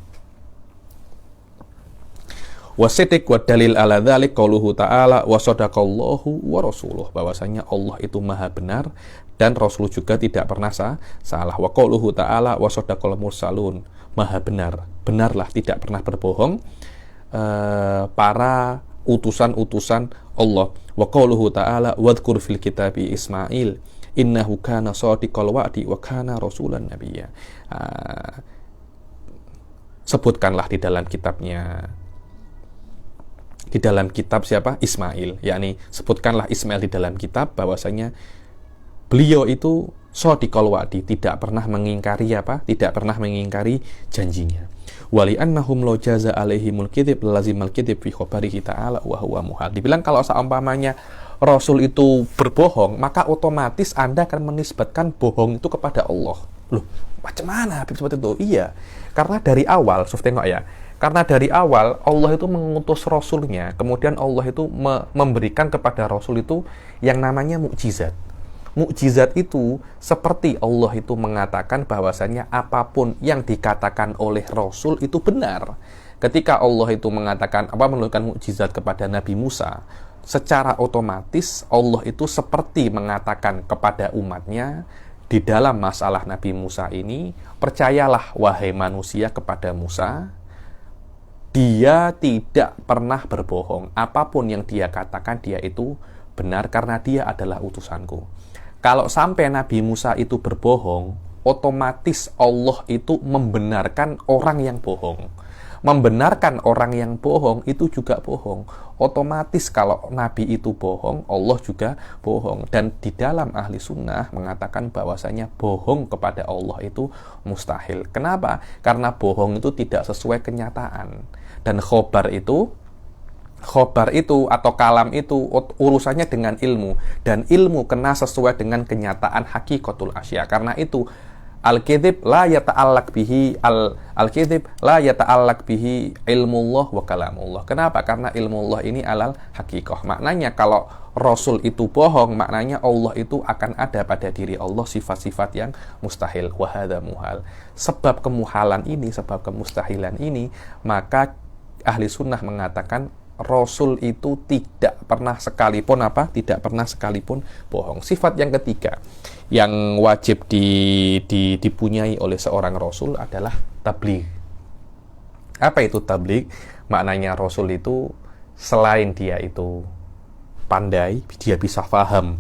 Wasidik wa dalil ala dzalik qauluhu ta'ala wa sadaqallahu wa rasuluh, bahwasanya Allah itu maha benar dan Rasul juga tidak pernah salah. Wa qauluhu ta'ala wa sadaqal mursalun, maha benar, benarlah tidak pernah berbohong para utusan-utusan Allah. Wa qauluhu ta'ala wadhkur fil kitabi Ismail innahu kana shadiqal wa'di wa kana rasulan nabiyya. Sebutkanlah di dalam kitab siapa? Ismail. Yakni sebutkanlah Ismail di dalam kitab bahwasanya beliau itu shadiqul wa'di, tidak pernah mengingkari tidak pernah mengingkari janjinya. Wali annahum lo jaza alaihimul kidhib lazimal kidhib fi khabarihi ta'ala wa huwa muhal. Dibilang kalau seumpamanya Rasul itu berbohong, maka otomatis Anda akan menisbatkan bohong itu kepada Allah. Loh, macam mana Habib seperti itu? Iya, karena dari awal, tengok ya, karena dari awal Allah itu mengutus Rasulnya, kemudian Allah itu memberikan kepada Rasul itu yang namanya mukjizat. Mukjizat itu seperti Allah itu mengatakan bahwasanya apapun yang dikatakan oleh Rasul itu benar. Ketika Allah itu mengatakan menurunkan mukjizat kepada Nabi Musa, secara otomatis Allah itu seperti mengatakan kepada umatnya di dalam masalah Nabi Musa ini, percayalah wahai manusia kepada Musa, dia tidak pernah berbohong. Apapun yang dia katakan dia itu benar karena dia adalah utusanku. Kalau sampai Nabi Musa itu berbohong, otomatis Allah itu membenarkan orang yang bohong. Membenarkan orang yang bohong itu juga bohong. Otomatis kalau Nabi itu bohong, Allah juga bohong. Dan di dalam ahli sunnah mengatakan bahwasanya bohong kepada Allah itu mustahil. Kenapa? Karena bohong itu tidak sesuai kenyataan. Dan khobar itu atau kalam itu urusannya dengan ilmu. Dan ilmu kena sesuai dengan kenyataan hakikatul asya. Karena itu al-kidhib la yata'allaq bihi ilmullah wa kalamullah. Kenapa? Karena ilmullah ini alal hakikah. Maknanya kalau Rasul itu bohong, maknanya Allah itu akan ada pada diri Allah sifat-sifat yang mustahil. Wa hadza muhal. Sebab kemuhalan ini, sebab kemustahilan ini, maka ahli sunnah mengatakan Rasul itu tidak pernah sekalipun bohong. Sifat yang ketiga yang wajib dipunyai oleh seorang Rasul adalah tabligh. Apa itu tabligh? Maknanya Rasul itu selain dia itu pandai, dia bisa paham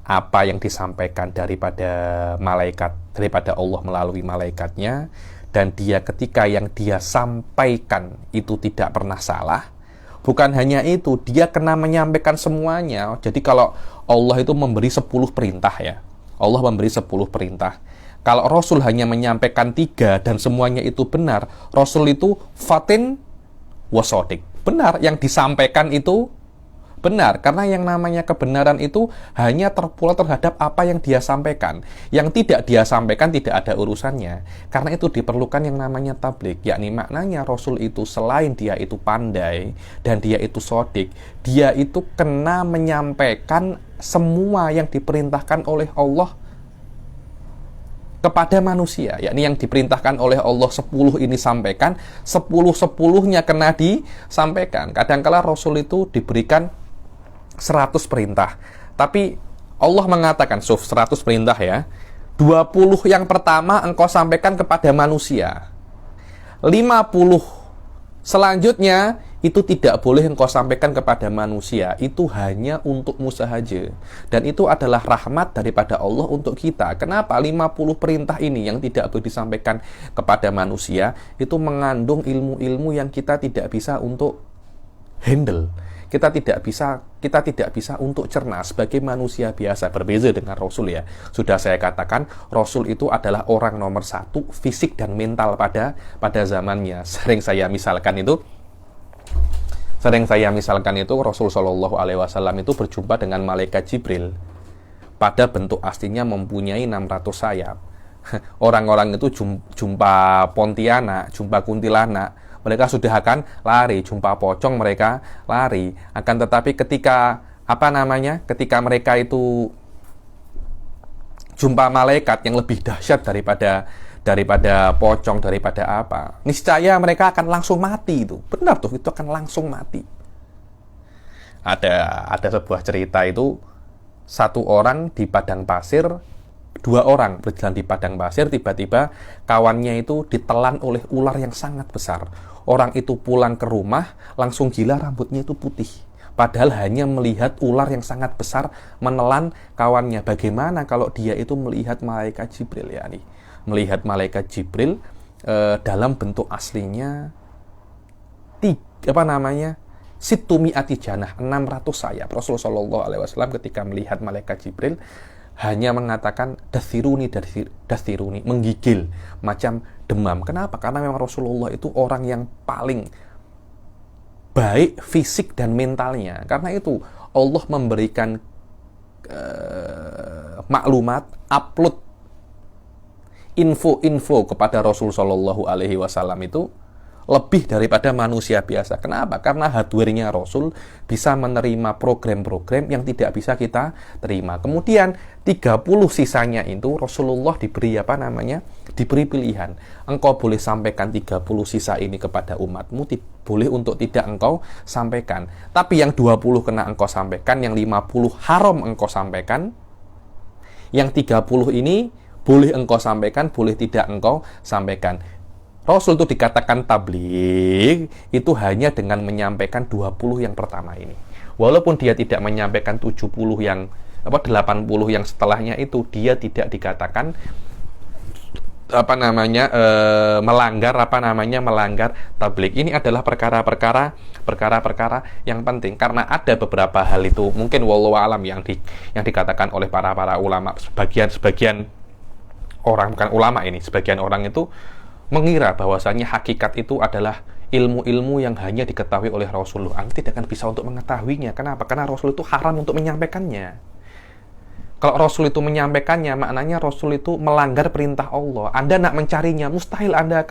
apa yang disampaikan daripada Allah melalui malaikatnya, dan dia ketika yang dia sampaikan itu tidak pernah salah. Bukan hanya itu, dia kena menyampaikan semuanya. Jadi kalau Allah itu memberi 10 perintah ya, Allah memberi 10 perintah. Kalau Rasul hanya menyampaikan 3 dan semuanya itu benar, Rasul itu fatin wasodik. Benar, yang disampaikan itu benar. Karena yang namanya kebenaran itu hanya terpulang terhadap apa yang dia sampaikan. Yang tidak dia sampaikan tidak ada urusannya. Karena itu diperlukan yang namanya tabligh. Yakni maknanya Rasul itu selain dia itu pandai dan dia itu sodik, dia itu kena menyampaikan semua yang diperintahkan oleh Allah kepada manusia, yakni yang diperintahkan oleh Allah 10 ini sampaikan, 10-10-nya kena disampaikan. Kadangkala Rasul itu diberikan 100 perintah, tapi Allah mengatakan 100 perintah ya, 20 yang pertama engkau sampaikan kepada manusia, 50 selanjutnya itu tidak boleh engkau sampaikan kepada manusia, itu hanya untukmu sahaja. Dan itu adalah rahmat daripada Allah untuk kita. Kenapa? 50 perintah ini yang tidak boleh disampaikan kepada manusia, itu mengandung ilmu-ilmu yang kita tidak bisa untuk handle. Kita tidak bisa untuk cerna sebagai manusia biasa. Berbeza dengan Rasul ya. Sudah saya katakan, Rasul itu adalah orang nomor 1 fisik dan mental pada zamannya. Sering saya misalkan itu Rasul Shallallahu Alaihi Wasallam itu berjumpa dengan malaikat Jibril pada bentuk aslinya mempunyai 600 sayap. Orang-orang itu jumpa Pontianak, jumpa kuntilanak, mereka sudah akan lari. Jumpa pocong mereka lari. Akan tetapi ketika ketika mereka itu jumpa malaikat yang lebih dahsyat daripada pocong, daripada apa, niscaya mereka akan langsung mati. Itu benar tuh, itu akan langsung mati. Ada sebuah cerita itu, satu orang di padang pasir, 2 orang berjalan di padang pasir, tiba-tiba kawannya itu ditelan oleh ular yang sangat besar. Orang itu pulang ke rumah langsung gila, rambutnya itu putih, padahal hanya melihat ular yang sangat besar menelan kawannya. Bagaimana kalau dia itu melihat malaikat Jibril ya nih? Melihat malaikat Jibril dalam bentuk aslinya situmi'ati janah, 600 sayap. Rasulullah SAW ketika melihat malaikat Jibril hanya mengatakan dathiruni, menggigil, macam demam. Kenapa? Karena memang Rasulullah itu orang yang paling baik fisik dan mentalnya. Karena itu Allah memberikan maklumat, upload info-info kepada Rasul Shallallahu Alaihi Wasallam itu lebih daripada manusia biasa. Kenapa? Karena hardware-nya Rasul bisa menerima program-program yang tidak bisa kita terima. Kemudian 30 sisanya itu Rasulullah diberi diberi pilihan. Engkau boleh sampaikan 30 sisa ini kepada umatmu, boleh untuk tidak engkau sampaikan. Tapi yang 20 kena engkau sampaikan, yang 50 haram engkau sampaikan. Yang 30 ini boleh engkau sampaikan, boleh tidak engkau sampaikan. Rasul itu dikatakan tabligh itu hanya dengan menyampaikan 20 yang pertama ini. Walaupun dia tidak menyampaikan 70 yang 80 yang setelahnya itu, dia tidak dikatakan melanggar tabligh. Ini adalah perkara-perkara yang penting, karena ada beberapa hal itu mungkin wallahu alam yang dikatakan oleh para ulama, sebagian orang, bukan ulama ini, sebagian orang itu mengira bahwasanya hakikat itu adalah ilmu-ilmu yang hanya diketahui oleh Rasulullah. Anda tidak akan bisa untuk mengetahuinya. Kenapa? Karena Rasul itu haram untuk menyampaikannya. Kalau Rasul itu menyampaikannya, maknanya Rasul itu melanggar perintah Allah. Anda nak mencarinya, mustahil Anda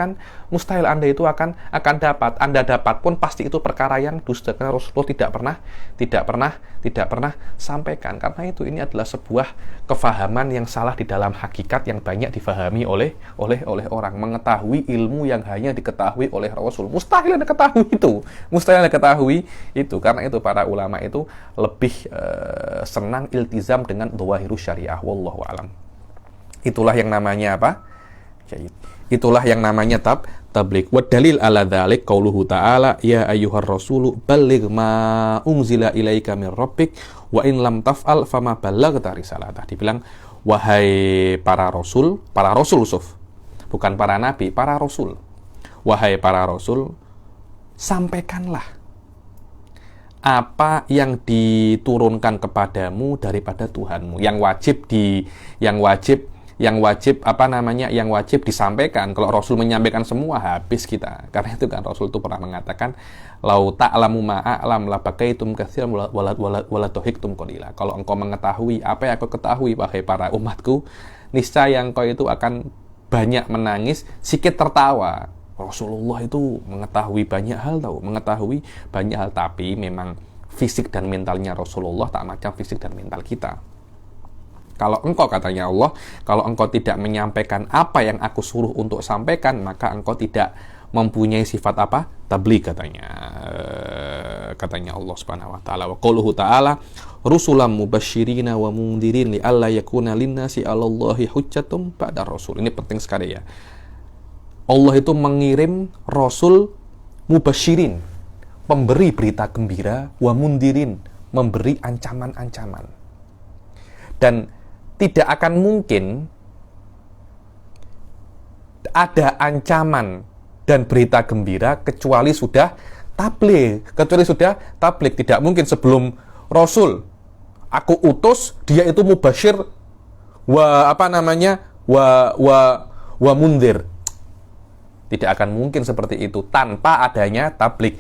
itu akan dapat. Anda dapat pun pasti itu perkara yang dusta, karena Rasulullah tidak pernah sampaikan. Karena itu ini adalah sebuah kefahaman yang salah di dalam hakikat yang banyak difahami oleh orang. Mengetahui ilmu yang hanya diketahui oleh Rasul. Mustahil Anda ketahui itu. Karena itu para ulama itu lebih senang iltizam dengan dhawahirus syariah, wallahu alam. Itulah yang namanya apa? Itulah yang namanya tabligh. Wa dalil ala dzalik qauluhu ta'ala ya ayyuhar rasulu balligh ma unzila ilaika mir rabbik wa in lam taf'al fama ballaghta risalatah. Dibilang wahai para rasul Yusuf. Bukan para nabi, para rasul. Wahai para rasul, sampaikanlah apa yang diturunkan kepadamu daripada Tuhanmu, yang wajib disampaikan. Kalau Rasul menyampaikan semua, habis kita. Karena itu kan Rasul itu pernah mengatakan, lau ta'lamu ma'a'lam la bakaitum katsiran wala tuhiktum qalila. Kalau engkau mengetahui apa yang aku ketahui, wahai para umatku, niscaya engkau itu akan banyak menangis, sikit tertawa. Rasulullah itu mengetahui banyak hal, tapi memang fisik dan mentalnya Rasulullah tak macam fisik dan mental kita. Kalau engkau, katanya Allah, kalau engkau tidak menyampaikan apa yang aku suruh untuk sampaikan, maka engkau tidak mempunyai sifat apa? Tabligh, katanya Allah Subhanahu wa taala. Wa qauluhu ta'ala rusulan mubasysyirina wa mundzirin li alla yakuna linnasi 'alallahi hujjatum ba'da rasul. Ini penting sekali ya. Allah itu mengirim Rasul mubasyirin, pemberi berita gembira, wa mundirin, memberi ancaman-ancaman. Dan tidak akan mungkin ada ancaman dan berita gembira kecuali sudah tabligh. Tidak mungkin sebelum Rasul aku utus, dia itu mubasyir wa mundir. Tidak akan mungkin seperti itu tanpa adanya tabligh.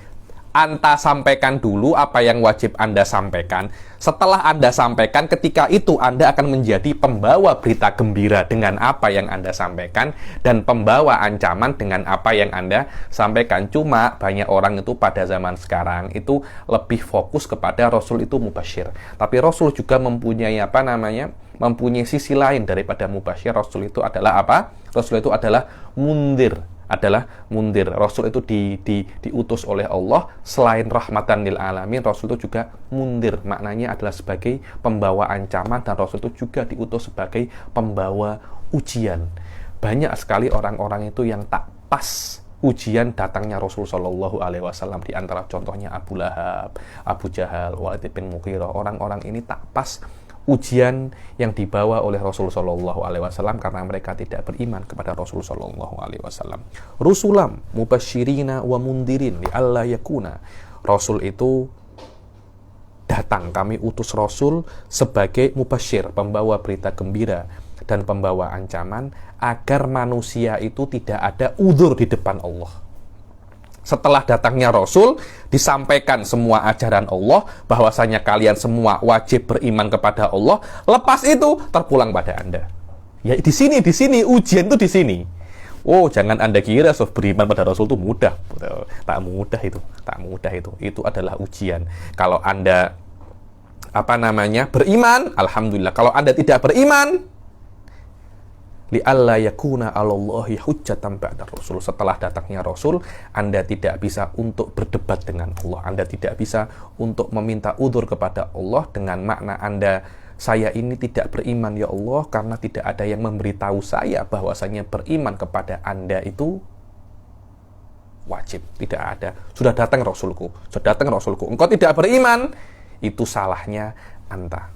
Anda sampaikan dulu apa yang wajib Anda sampaikan. Setelah Anda sampaikan, ketika itu Anda akan menjadi pembawa berita gembira dengan apa yang Anda sampaikan, dan pembawa ancaman dengan apa yang Anda sampaikan. Cuma banyak orang itu pada zaman sekarang itu lebih fokus kepada Rasul itu mubasyir. Tapi Rasul juga mempunyai mempunyai sisi lain daripada mubasyir. Rasul itu adalah apa? Rasul itu adalah mundir. Rasul itu diutus oleh Allah. Selain rahmatan lil alamin, Rasul itu juga mundir, maknanya adalah sebagai pembawa ancaman, dan Rasul itu juga diutus sebagai pembawa ujian. Banyak sekali orang-orang itu yang tak pas ujian datangnya Rasul Shallallahu Alaihi Wasallam. Di antara contohnya Abu Lahab, Abu Jahal, Walid bin Mughirah. Orang-orang ini tak pas ujian yang dibawa oleh Rasul Shallallahu Alaihi Wasallam karena mereka tidak beriman kepada Rasul Shallallahu Alaihi Wasallam. Rusulam mubasyirina wa mundirin li alla yakuna. Rasul itu datang, kami utus Rasul sebagai mubasyir, pembawa berita gembira dan pembawa ancaman, agar manusia itu tidak ada uzur di depan Allah. Setelah datangnya Rasul, disampaikan semua ajaran Allah, bahwasanya kalian semua wajib beriman kepada Allah. Lepas itu terpulang pada Anda. Ya di sini ujian itu di sini. Oh, jangan Anda kira beriman pada Rasul itu mudah. Tak mudah itu. Itu adalah ujian. Kalau Anda beriman, alhamdulillah. Kalau Anda tidak beriman, li'alla yakuna 'alallahi hujjatan ba'da Rasul. Setelah datangnya Rasul, Anda tidak bisa untuk berdebat dengan Allah. Anda tidak bisa untuk meminta udzur kepada Allah dengan makna saya ini tidak beriman ya Allah karena tidak ada yang memberitahu saya bahwasanya beriman kepada Anda itu wajib. Tidak ada. Sudah datang Rasulku. Engkau tidak beriman, itu salahnya Anta.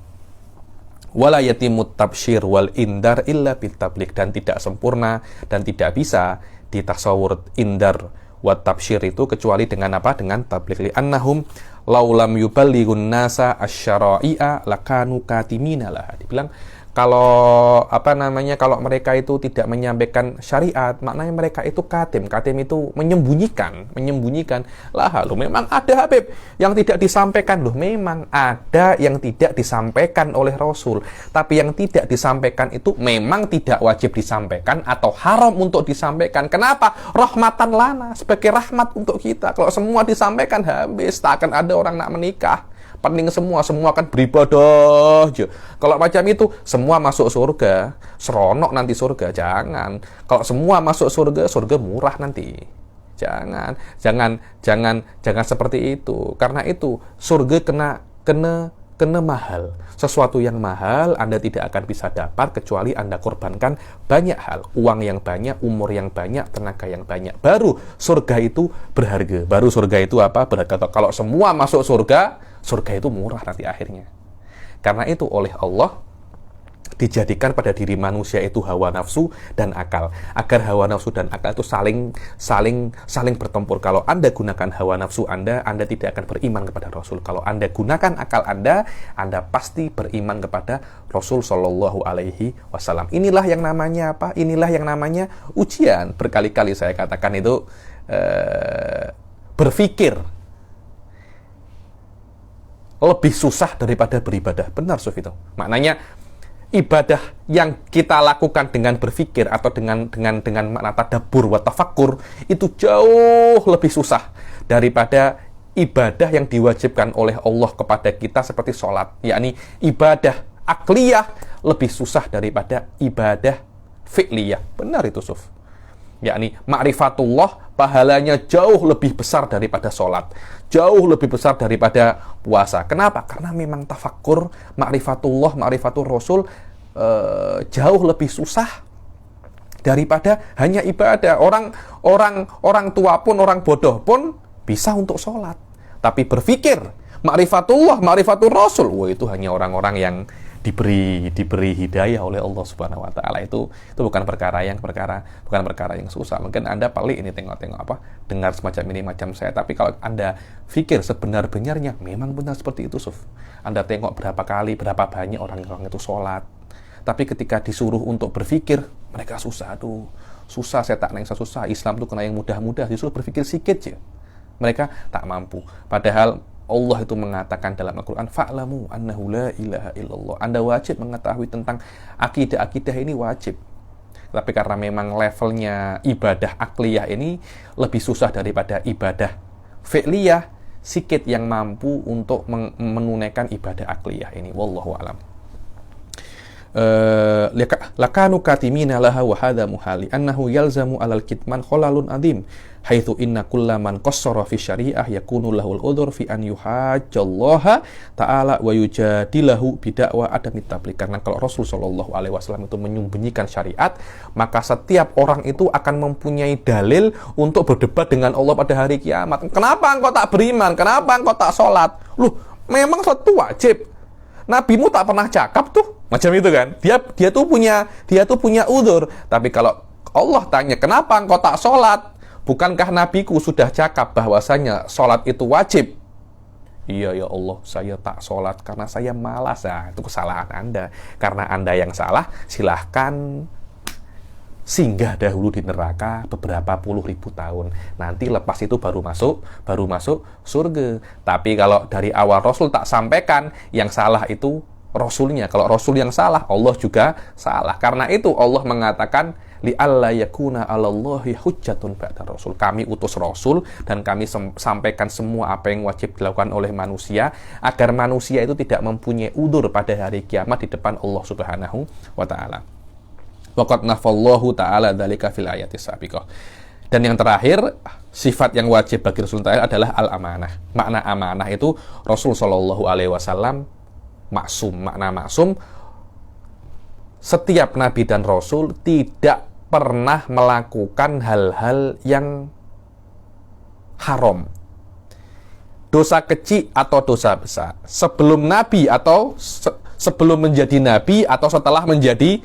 Wala yatimut tabsyir wal indar illa bitabligh, dan tidak sempurna dan tidak bisa ditasawur indar wa tabsyir itu kecuali dengan apa? Dengan tabligh. Li annahum laulam yuballighun nasa asy-syara'i'a lakanu katimina lah. Dibilang kalau kalau mereka itu tidak menyampaikan syariat, maknanya mereka itu katim itu menyembunyikan lah. Loh, memang ada Habib yang tidak disampaikan. Loh, memang ada yang tidak disampaikan oleh Rasul, tapi yang tidak disampaikan itu memang tidak wajib disampaikan atau haram untuk disampaikan. Kenapa? Rahmatan lana, sebagai rahmat untuk kita. Kalau semua disampaikan, habis, tak akan ada orang nak menikah. Pening semua akan beribadah aja. Kalau macam itu, semua masuk surga, seronok nanti surga. Jangan. Kalau semua masuk surga murah nanti. Jangan seperti itu. Karena itu surga kena mahal. Sesuatu yang mahal Anda tidak akan bisa dapat kecuali Anda korbankan banyak hal. Uang yang banyak, umur yang banyak, tenaga yang banyak. Baru surga itu berharga. Baru surga itu berharga. Kalau semua masuk surga itu murah nanti akhirnya. Karena itu oleh Allah dijadikan pada diri manusia itu hawa nafsu dan akal, agar hawa nafsu dan akal itu saling bertempur. Kalau Anda gunakan hawa nafsu Anda tidak akan beriman kepada Rasul. Kalau Anda gunakan akal Anda pasti beriman kepada Rasul Shallallahu Alaihi Wasallam. Inilah yang namanya apa? Inilah yang namanya ujian. Berkali-kali saya katakan itu berpikir lebih susah daripada beribadah. Benar, Suf, itu. Maknanya ibadah yang kita lakukan dengan berpikir atau dengan makna tadabbur wa tafakkur itu jauh lebih susah daripada ibadah yang diwajibkan oleh Allah kepada kita seperti sholat. Yakni ibadah akliyah lebih susah daripada ibadah fi'liyah. Benar itu, Suf. Yakni ma'rifatullah pahalanya jauh lebih besar daripada sholat, jauh lebih besar daripada puasa. Kenapa? Karena memang tafakkur, ma'rifatul Rasul jauh lebih susah daripada hanya ibadah. Orang tua pun, orang bodoh pun bisa untuk sholat, tapi berpikir ma'rifatul Rasul, itu hanya orang-orang yang diberi hidayah oleh Allah Subhanahu wa taala. Itu bukan perkara yang susah. Mungkin Anda pelik ini tengok dengar semacam ini macam saya, tapi kalau Anda pikir sebenar-benarnya memang benar seperti itu, Suf. Anda tengok berapa banyak orang-orang itu sholat, tapi ketika disuruh untuk berpikir mereka susah. Susah, saya tak nengsa susah. Islam itu kena yang mudah-mudah, disuruh berpikir sikit aja mereka tak mampu. Padahal Allah itu mengatakan dalam Al-Quran, fa'lamu annahu la ilaha illallah. Anda wajib mengetahui tentang akidah ini, wajib. Tapi karena memang levelnya ibadah akliyah ini lebih susah daripada ibadah fi'liyah, sikit yang mampu untuk menunaikan ibadah akliyah ini. Wallahu a'lam. Lakanu katimina laha wa hadha muhali annahu yalzamu alal kitman kholalun adim haitsu inna kullaman qassara fi syariah yakunu lahul udhur fi an yuhajjallaha ta'ala wa yujadilahu bidakwa adamit tabligh. Karena kalau Rasul sallallahu alaihi wasallam itu menyembunyikan syariat, maka setiap orang itu akan mempunyai dalil untuk berdebat dengan Allah pada hari kiamat. Kenapa engkau tak beriman? Kenapa engkau tak sholat? Loh, memang satu wajib. Nabimu tak pernah cakap tuh, macam itu kan? Dia tuh punya udzur. Tapi kalau Allah tanya, kenapa engkau tak sholat? Bukankah nabiku sudah cakap bahwasanya sholat itu wajib? Iya ya Allah, saya tak sholat karena saya malas. Nah, itu kesalahan Anda. Karena Anda yang salah, silahkan singgah dahulu di neraka beberapa puluh ribu tahun. Nanti lepas itu baru masuk surga. Tapi kalau dari awal Rasul tak sampaikan, yang salah itu Rasulnya. Kalau Rasul yang salah, Allah juga salah. Karena itu Allah mengatakan, li'alla yakuna 'alallahi hujjatun ba'da rasul. Kami utus Rasul dan kami sampaikan semua apa yang wajib dilakukan oleh manusia agar manusia itu tidak mempunyai udzur pada hari kiamat di depan Allah Subhanahu wa taala. Waqad nafallahu ta'ala dzalika fil ayatis sabiqah. Dan yang terakhir, sifat yang wajib bagi Rasul adalah al-amanah. Makna amanah itu Rasul sallallahu alaihi wasallam maksum. Makna maksum, setiap nabi dan rasul tidak pernah melakukan hal-hal yang haram, dosa kecil atau dosa besar, sebelum nabi atau sebelum menjadi nabi atau setelah menjadi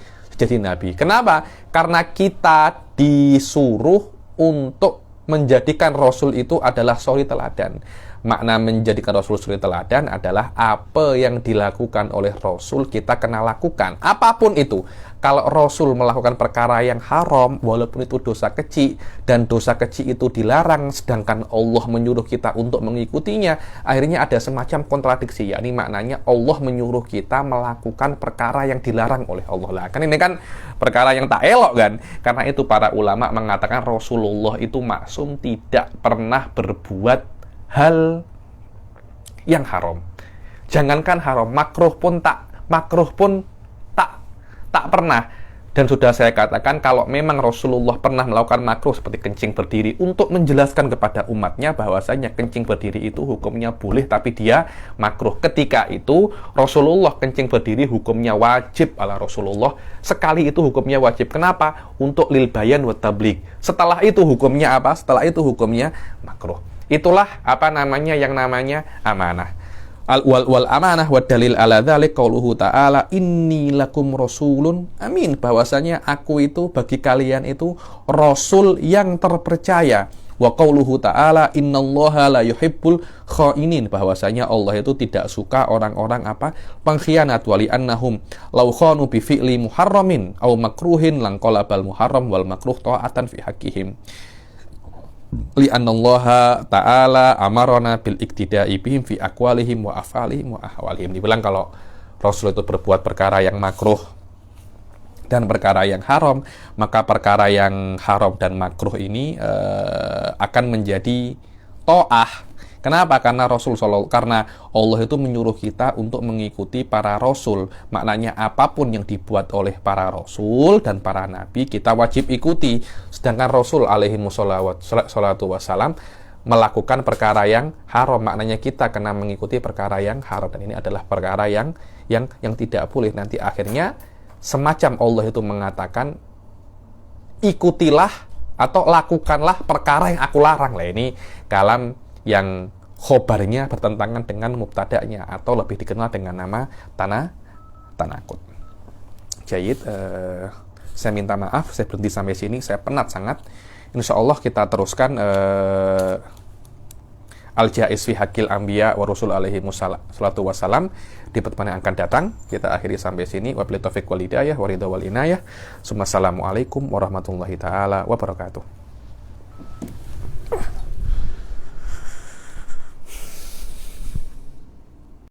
nabi. Kenapa? Karena kita disuruh untuk menjadikan rasul itu adalah suri teladan. Makna menjadikan rasul suri teladan adalah apa yang dilakukan oleh rasul kita kena lakukan, apapun itu. Kalau rasul melakukan perkara yang haram, walaupun itu dosa kecil, dan dosa kecil itu dilarang, sedangkan Allah menyuruh kita untuk mengikutinya, akhirnya ada semacam kontradiksi. Yakni maknanya Allah menyuruh kita melakukan perkara yang dilarang oleh Allah. Lah, kan ini kan perkara yang tak elok kan. Karena itu para ulama mengatakan Rasulullah itu maksum, tidak pernah berbuat hal yang haram. Jangankan haram, makruh pun tak pernah. Dan sudah saya katakan, kalau memang Rasulullah pernah melakukan makruh seperti kencing berdiri untuk menjelaskan kepada umatnya bahwasanya kencing berdiri itu hukumnya boleh tapi dia makruh. Ketika itu Rasulullah kencing berdiri hukumnya wajib ala Rasulullah. Sekali itu hukumnya wajib. Kenapa? Untuk lil bayan wa tabligh. Setelah itu hukumnya apa? Setelah itu hukumnya makruh. Itulah yang namanya amanah. Wal amanah wa dalil ala dzalik qauluhu ta'ala inni lakum rasulun amin, bahwasanya aku itu bagi kalian itu rasul yang terpercaya. Wa qauluhu ta'ala innallaha la yuhibbul khainin, bahwasanya Allah itu tidak suka orang-orang pengkhianat. Wali annahum law khanu bi fi'li muharramin aw makruhin langqalabal muharram wal makruh ta'atan fi haqqihim. Li'annallaha ta'ala amarona bil iktida'i bihim fi aqwalihim wa af'alihim wa ahwalihim. Dibilang kalau Rasul itu berbuat perkara yang makruh dan perkara yang haram, maka perkara yang haram dan makruh ini akan menjadi ta'ah. Kenapa? Karena karena Allah itu menyuruh kita untuk mengikuti para rasul. Maknanya apapun yang dibuat oleh para rasul dan para nabi kita wajib ikuti. Sedangkan Rasul alaihi wassalatu wassalam melakukan perkara yang haram, maknanya kita kena mengikuti perkara yang haram, dan ini adalah perkara yang tidak boleh. Nanti akhirnya semacam Allah itu mengatakan ikutilah atau lakukanlah perkara yang aku larang. Lah, ini kalam yang khobarnya bertentangan dengan mubtada'nya atau lebih dikenal dengan nama tanakut. Jayid, saya minta maaf, saya berhenti sampai sini, saya penat sangat. Insya Allah kita teruskan Al-Jaiz fi Haqqil Anbiya wa Rasul alaihi wassalatu wassalam di pertemuan yang akan datang. Kita akhiri sampai sini. Wabillahi taufiq wal hidayah wa ridha wal inayah. Assalamualaikum warahmatullahi taala wabarakatuh.